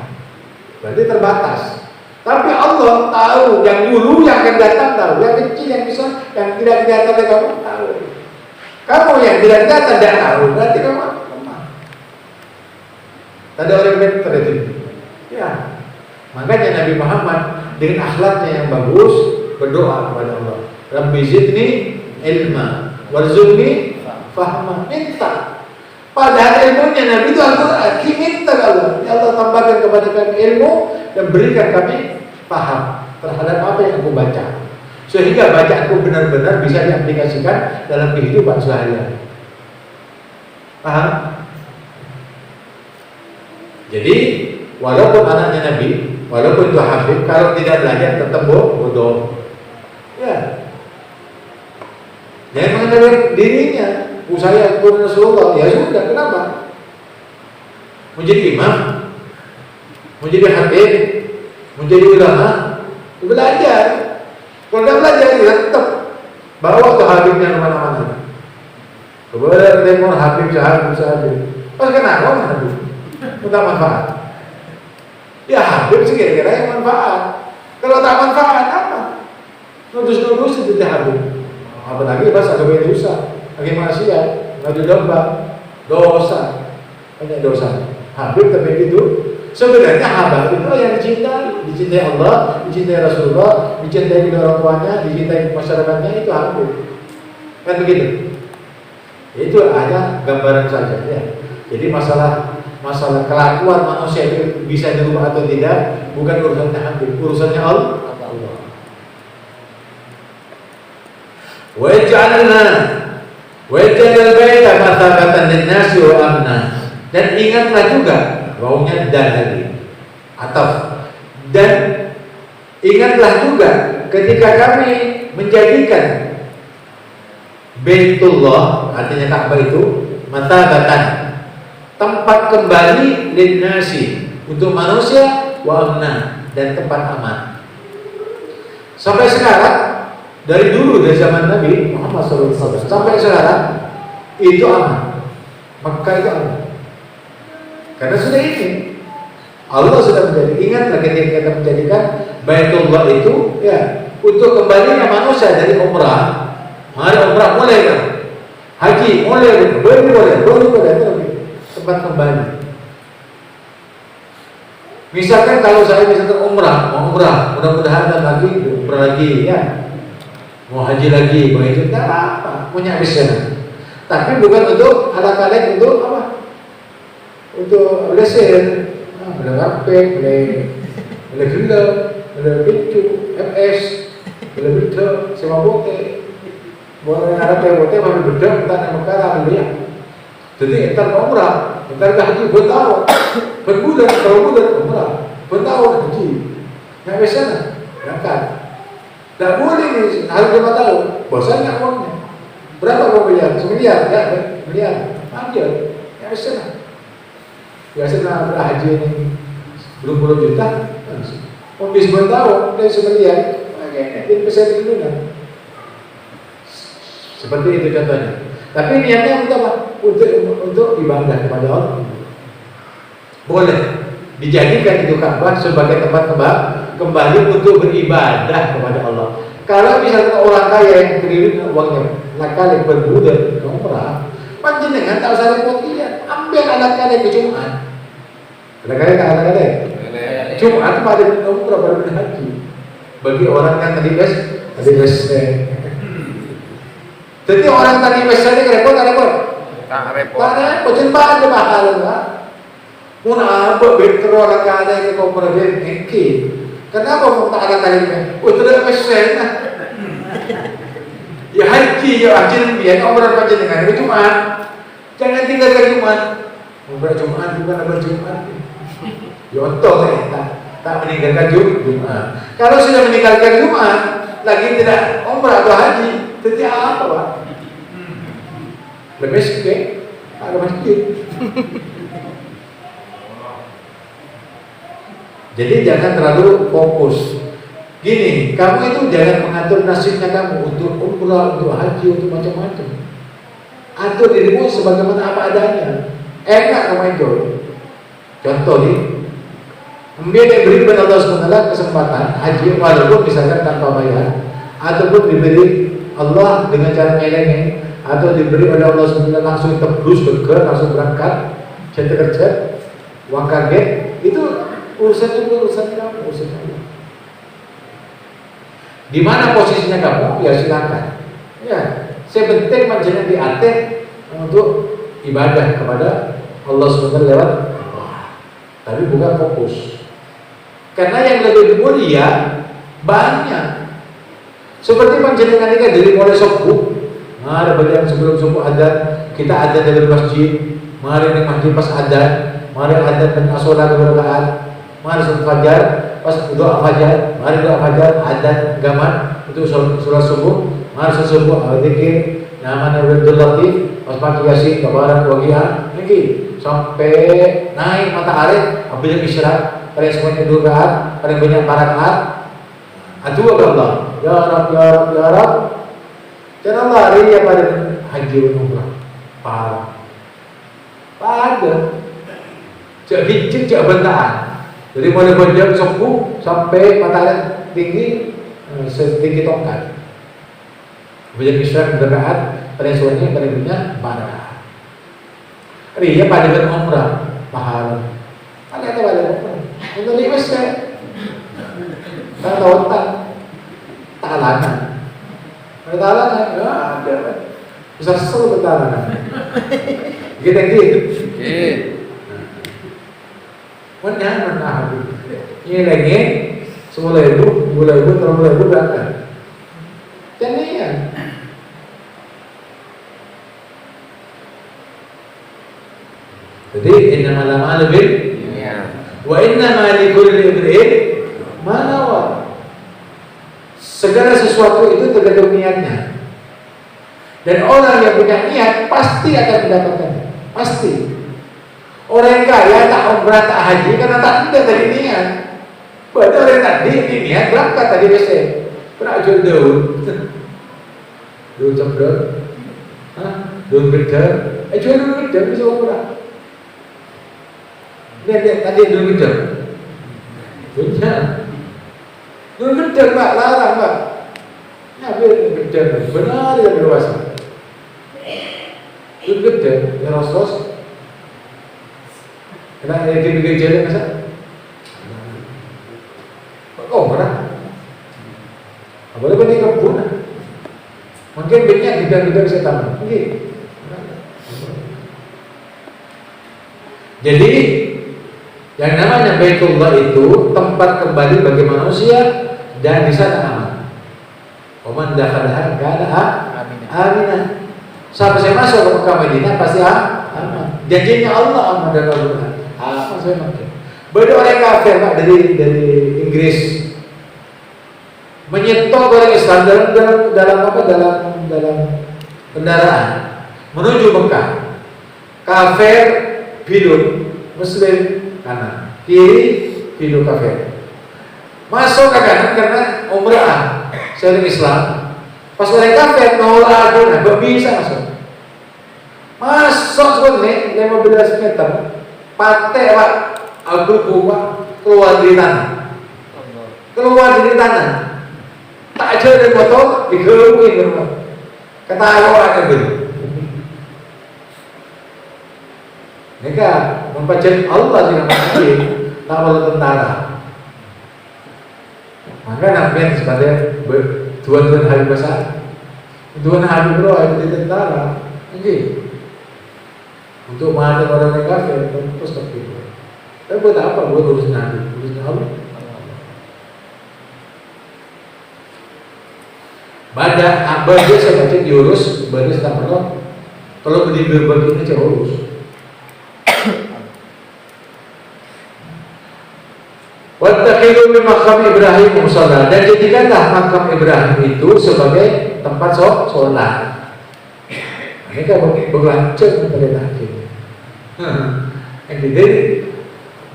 Berarti terbatas. Tapi Allah tahu yang dulu, yang akan datang tahu, yang kecil, yang besar, yang tidak kelihatan kamu tahu. Kamu yang tidak kelihatan tidak tahu, berarti kamu lemah. Ada orang yang terjadi. Ya, makanya Nabi Muhammad dengan akhlaknya yang bagus berdoa kepada Allah. Rabbi zidni ilma, warzuqni fahma. Minta. Padahal ilmunya Nabi itu Al-Quran. Minta Allah. Ya Allah, tambahkan kepada kami ilmu dan berikan kami paham terhadap apa yang aku baca, sehingga bacaanku benar-benar bisa diaplikasikan dalam kehidupan sehari-hari. Paham? Jadi walaupun anaknya Nabi, walaupun itu Habib, kalau tidak belajar tetap bodoh. Ya. Jangan mengenal dirinya. Saya turun Rasulullah, ya sudah, kenapa? Mau jadi imam, mau jadi habib, mau jadi ulama, belajar. Kalau tidak belajar, ya tetap bawa tuh habibnya kemana-mana. Kemudian timur habib, sahabib. Pas kenapa habib? Untuk manfaat. Ya habib sih kira-kira yang manfaat. Kalau tak manfaat apa? Nudus-nudus itu habib. Apalagi pas ada dosa. Lagi maksiat, ngadu domba, dosa, banyak dosa. Habib tapi itu sebenarnya habib itu yang dicintai Allah, dicintai Rasulullah, dicintai orang tuanya, dicintai masyarakatnya, itu habib. Kan begitu? Itu hanya gambaran saja ya. Jadi masalah kelakuan manusia itu bisa dirubah atau tidak bukan urusannya habib, urusannya Allah. Waj'al baita mathabatan lin-nasi wa amna. Dan ingatlah juga, wawunya dan lagi atau dan ingatlah juga ketika kami menjadikan Baitullah, artinya Ka'bah itu mathabatan, tempat kembali linnasi, untuk manusia, wa amna, dan tempat aman. Sampai sekarang, dari dulu, dari zaman Nabi Muhammad SAW sampai sekarang, itu aman. Mekah itu aman. Karena sudah ini Allah sudah menjadi, ingatlah ketika kita menjadikan Baitullah itu ya untuk kembalinya manusia dari umrah. Mari umrah mulai kan, haji mulai, boleh tempat kembali. Misalkan kalau saya misalkan mau umrah, mudah-mudahan ada lagi umrah lagi ya, mau haji lagi, mau itu tidak apa, punya bisa. Tapi bukan untuk ala-ala untuk apa? Untuk lesir, boleh rapek, boleh gila, boleh pintu, FS, boleh beda, sewa bote, boleh ada bote, boleh beda, kita nak mekara, boleh ya. Jadi entar umrah, entar haji, bertahun, berbulan, kalau bulan umrah, bertahun haji, nggak bisa nak, berangkat. Tak boleh ni, harus 5 tahun, bosannya uangnya. Berapa kau bayar? 1 miliar, ya, miliar, ambil, nggak bisa nak. Biasanya haji ini belum puluh juta, habis bertahun dari 1 miliar, ini bisa digunakan. Seperti itu contohnya. Tapi niatnya untuk apa? Untuk ibadah kepada Allah. Boleh dijadikan itu Ka'bah sebagai tempat kembali untuk beribadah kepada Allah. Kalau misalnya orang kaya yang triliun uangnya nakal berbulan ke umrah, panjenengan tak usah repot dia, ambil anak kalian ke Jumat. Anak kalian Jumat pada umrah baru haji. Bagi orang yang tadi bes. Jadi orang tadi bes tadi repot. Tak repot, cuma ada mahal lah. Muna apa betul orang kaya yang kau pergi engki. Kenapa mau tak ada kalian? Tidak bes lah. Ya haji biar umrah panjenengan ke Jumat. Jangan tinggal ke Jumat. Umrah Jumat bukan umrah Jumat. Contoh tak meninggalkan Jumat. Kalau sudah meninggalkan Jumat, lagi tidak umrah atau haji, jadi apa Pak? Lebih sikit, ada masjid. Jadi jangan terlalu fokus. Gini, kamu itu jangan mengatur nasibnya kamu untuk umrah, untuk haji, untuk macam-macam. Atur dirimu sebagaimana apa adanya. Enak kamu enjoy. Contoh nih, dia diberi kepada Allah SWT kesempatan haji walaupun misalkan tanpa bayar, ataupun diberi Allah dengan cara ngelengin, atau diberi oleh Allah SWT langsung tebus langsung berangkat, kerja, uang kaget, itu urusan kamu, urusan kamu. Di mana posisinya kamu, ya silakan. Ya, sepenting jangan diatur untuk ibadah kepada Allah SWT lewat, tapi bukan fokus. Karena yang lebih mulia banyak. Seperti panjenengan ini dari mulai subuh, mari berikan sebelum subuh adzan, kita adzan dari masjid, mari di masjid pas adzan, mari adzan dan asolat berdoa, mari sholat fajar, pas doa fajar, mari doa fajar, adzan gaman untuk sholat subuh, mari sholat subuh, zikir, nama Nabi Latif, pas pagi yasin, kabaran waqiah, ini sampai naik matahari, apabila isyarat. Paling semuanya 2 rakaat, paling banyak 4 rakaat. Adu Allah, ya Rab, ya Rab, ya Rab. Dan Allah ria pada haji dan umrah. Pada. Jadi cek bentaan. Jadi mulai jam 10 sampai matahari tinggi setinggi tongkat. Kemudian isyarat 2 rakaat, paling semuanya paling banyak 4 rakaat. Ria pada umrah, pahala. Ada pada umrah. Untuk lima saya, kalau talangan, ya ada, bisa sesuatu talangan. Kita gitu. Mana? Ini lagi, 10.000, 2.000, 3.000 berangkat. Jangan ya. Jadi innamal a'malu bil wa innama likulli imri'in ma nawa. Segala sesuatu itu tergantung niatnya. Dan orang yang punya niat pasti akan mendapatkannya. Pasti. Orang kaya tak umrah tak haji karena tak tidak tadi niat. Pada orang tadi niat berangkat tadi biasa. Pernah jual daun, daun cemberut, daun gedar. Jual daun gedar bisa umrah. Lihat tadi daun gedar. Punya. Daun gedar Pak, larang Pak. Ambil daun gedar, benar dia berkuasa. Daun gedar, ya Rasul. Kenapa dia pergi jalan masa? Oh, mana? Boleh pergi ke kebun? Mungkin banyak kita bisa taman. Mungkin. Jadi yang namanya Baitullah itu tempat kembali bagi manusia dan di sana aman. Waman dakhalaha kana aminah. Sampai saya masuk ke Mekah Madinah pasti aman. Janjinya Allah aman dan Al-Quran. Apa saya makin? Banyak orang kafir Pak dari Inggris menyetok orang Islam dalam kendaraan menuju Mekah. Kafir hidup, Muslim kanan, kiri hidup kafir. Masuk ke kanan karena umrah, saya Islam. Pas orang kafir nolak agama, gak bisa masuk. Masuk sebenarnya 15 meter. Patek Pak, aku buka keluar dari tanah. Keluar dari tanah. Tak aja dari motor, digelukin ke rumah. Ketawa aja gitu. Mereka mempercayai Allah dengan mati, tak perlu tentara. Maka namanya sebagai tuan-tuan hari besar. Tuan hari bro, itu di tentara. Mungkin. Untuk menghadapi orang yang kafir, terus seperti itu. Tapi buat apa? Buat urusan Nabi, urusan Allah. Baca saya baca diurus, baca tak perlu. Kalau berbagi ini saya urus. Wattakhidhu min maqam Ibrahim musalla, dan jadikanlah makam Ibrahim itu sebagai tempat sholat. Mereka berlanjut kepada lagi. Jadi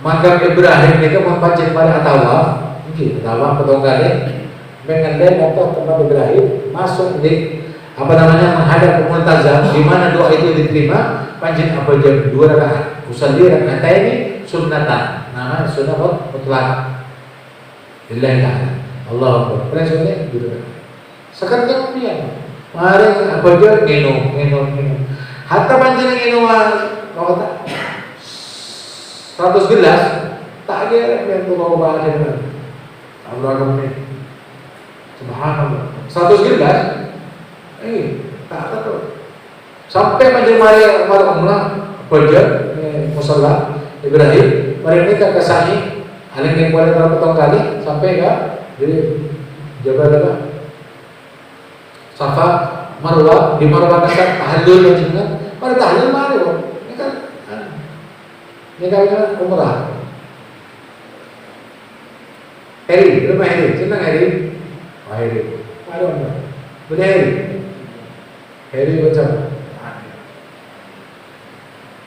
makam Ibrahim mereka membaca pada tawaf, mungkin tawaf petongkale, mengendai motor tempat Ibrahim masuk di menghadap ke Multazam, di mana doa itu diterima. Panjang apa jam 2 rakaat. Usalli rakaatain sunnatan. Nama sunnah mutlak. Lillahi ta'ala. Allahu Akbar. Presone gitu. Sekarang kemudian mari apa aja minum. Hatta panjang minum kalau tak 100 gelas tak ada yang mau bawa dengan Allah kemudian. Subhanallah. 100 gelas tak ada tuh. Sampai panjang mari umrah Fajar musalla Ibrahim, mari kita kesani aling yang boleh berapa kali sampai ke jadi Jabal apa? Safa, Marwah, di Marwah kesat tahlil dengan mari tahlil mari ini kan umrah. Heri, rumah Heri, senang Heri? Heri, ada mana? Boleh Heri macam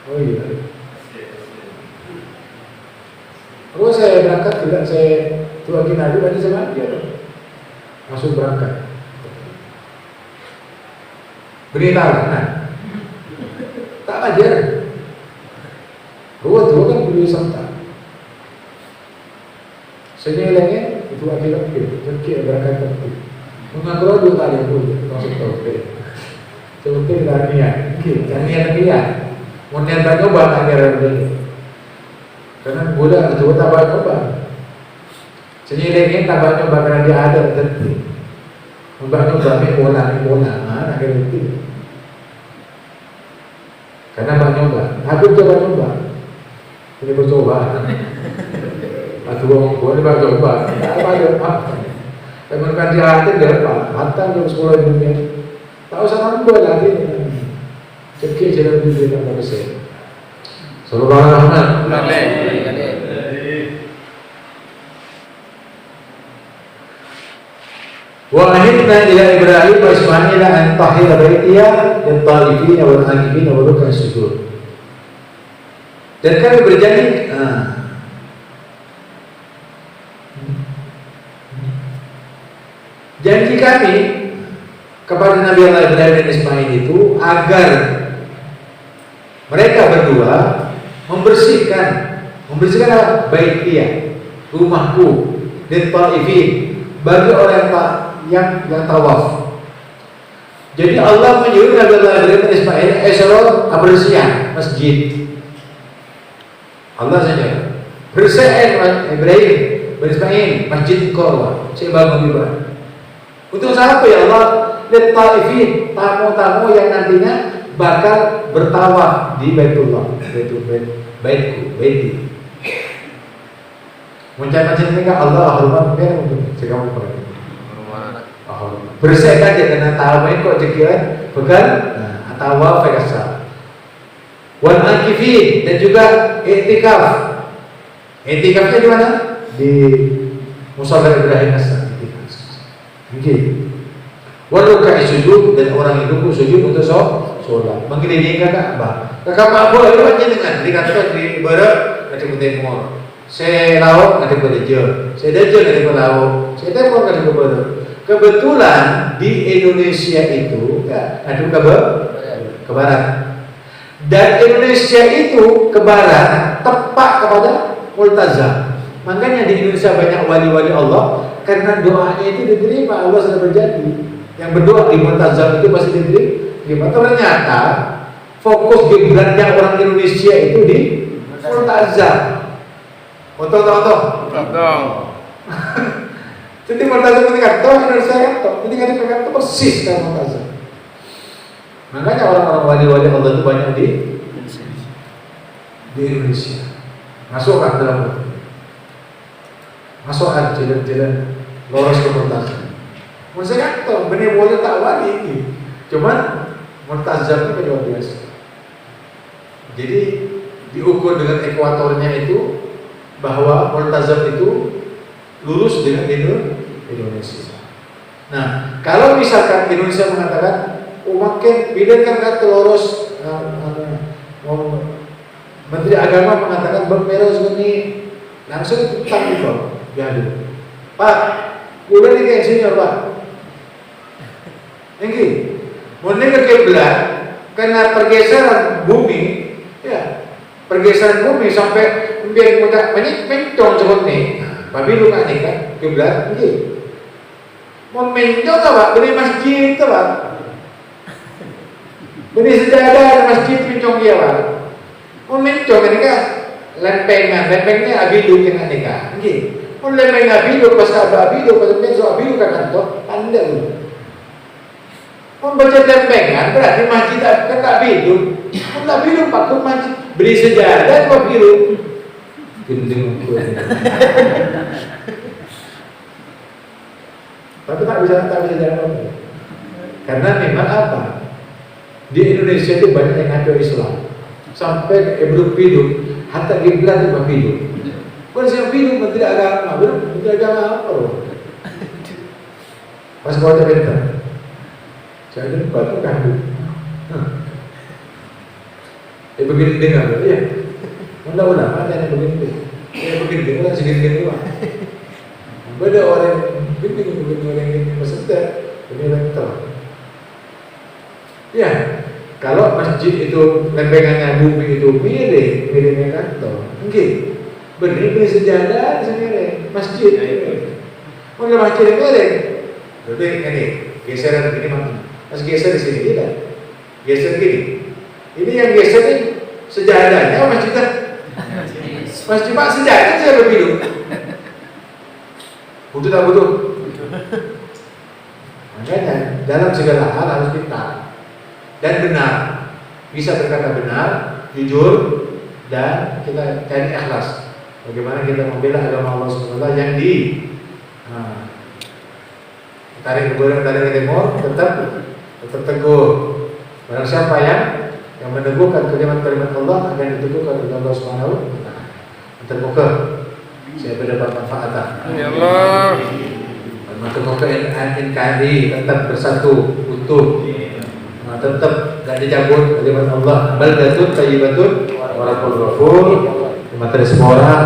oh iya. Kalau saya berangkat tidak saya tuakin Nabi tadi sama dia langsung berangkat. Beritahu, tak ajar. Dua kan beli santai. Senilainya itu akhirnya kita berangkat ke mengaku dua kali pun langsung tahu. Seperti Dania, Dania. Monian tak coba akhirnya begini. Karena muda itu tak coba. Senilainya tak coba karena dia ada tertentu. Mbak coba bola, akhirnya itu. Karena Mbak nyoba, aku coba. Ini percobaan. Atau boleh Mbak coba. Tak apa. Tapi kan dia hati dia apa? Hantar jam 10 dunia. Tak usah nambah lagi. Cekik jalan dunia tak bersih. Sallallahu alaihi wasallam. Wa ahidna ila Ibrahim wa Ismail an tahira baitiya lil-talifin wal-akifin wa ruk'as sujud. Dan kami berjanji janji kami kepada Nabi Allah Ibrahim dan Ismail itu agar mereka berdua membersihkan apa? Baitiyah, rumahku, dan Taifin bagi orang yang tawaf. Jadi Allah menyuruh Nabi Allah Ibrahim dan Ismail bersihan masjid. Allah saja bersihan Ibrahim dan Ismail masjid Qur'an. Saya bangun juga. Untuk siapa ya Allah? Lil Taifin, tamu-tamu yang nantinya bakal bertawaf di Baitullah, baiti. Macam-macam mereka Allah hormat mereka untuk sekarang pergi. Bersihkan dia kena tahu kok jekian bukan tawaf biasa. Wal akifin dan juga i'tikaf. I'tikafnya di mana? Di Musalla Ibrahim as-Sakiti. Mungkin. Wal ruk'i sujud dan orang itu sujud untuk sholat. Mengelilingi Ka'bah. Ka'bah boleh aja dengan dikatakan di barat ada ke timur. Saya laut ada ke deje. Saya deje ada ke laut. Saya timur ada ke barat. Kebetulan di Indonesia itu ada ke barat. Dan Indonesia itu ke barat tepat kepada Multazam. Makanya di Indonesia banyak wali-wali Allah karena doanya itu diterima. Allah sudah berjanji. Yang berdoa di Multazam itu pasti diterima. Ternyata fokus gibrannya orang Indonesia itu di Multazam. Betul. Jadi Multazam ini kata, Indonesia kata, ini kata persis kan Multazam. Makanya orang-orang wali-wali Allah itu banyak di Indonesia. Masukkan dalam masukkan jalan-jalan lolos ke Multazam. Maksudnya kata, benar boleh tak wali ini. Cuman Multazam itu luar biasa. Jadi diukur dengan ekuatornya itu bahwa Multazam itu lulus dengan Indonesia. Nah, kalau misalkan Indonesia mengatakan, makin bila kan kata lolos, Menteri Agama mengatakan bermeros ini langsung tetap itu, jadi Pak, udah nih kayak senior Pak. Ini, mulai ke kiblat karena pergeseran bumi, ya pergeseran bumi sampai biar mudah mencong seperti ini. Babi lu kan nih kan kiblat, ini mau mencong apa? Beli masjid apa? Beli sejadah masjid mencong dia Pak. Mau mencong ini kan lempengnya abidu kena nih kan, ini. Mau lempeng abidu pas abidu pas mencong abidu kan kantor, anda lu. Membaca lempengan berarti masjid kan tak biru. Tak biru Pak ke masjid beli sejadah kok biru. Gendeng. Tapi tak bisa jalan apa. Karena memang apa? Di Indonesia itu banyak yang ngaco Islam. Sampai ebruk biru, hatta kiblat itu biru. Bukan siapa biru menteri agama, menteri agama apa? Pas kau bentar. Jadi batu kandung. Begini dengar, ya. Undang-undang ada yang begini. Begini dengar segini doang. Beda orang begini orang ini maksudnya ini orang tahu. Ya, kalau masjid itu lempengannya bumi itu miring kantor, mungkin benih sejadah sendiri masjid. Mana masjid miring? Jadi ini geseran begini mana? Mas geser di sini tidak, geser gini. Ini yang geser ini sejadahnya masjid Pak sejadah saya begitu. Butuh tak butuh? Makanya dalam segala hal harus pintar dan benar. Bisa berkata benar, jujur, dan kita cari ikhlas. Bagaimana kita membela agama Allah SWT yang tarik ke barat, tarik ke timur, tetap teguh. Barang siapa yang meneguhkan kalimat-kalimat Allah akan diteguhkan oleh Allah Subhanahu wa taala. Terbuka saya mendapat manfaat. Ya Allah. Terbuka NKRI tetap bersatu utuh. Tetap tidak dicabut kalimat Allah. Baldatun thayyibatun wa Barakallahu Ghafur di materi semua orang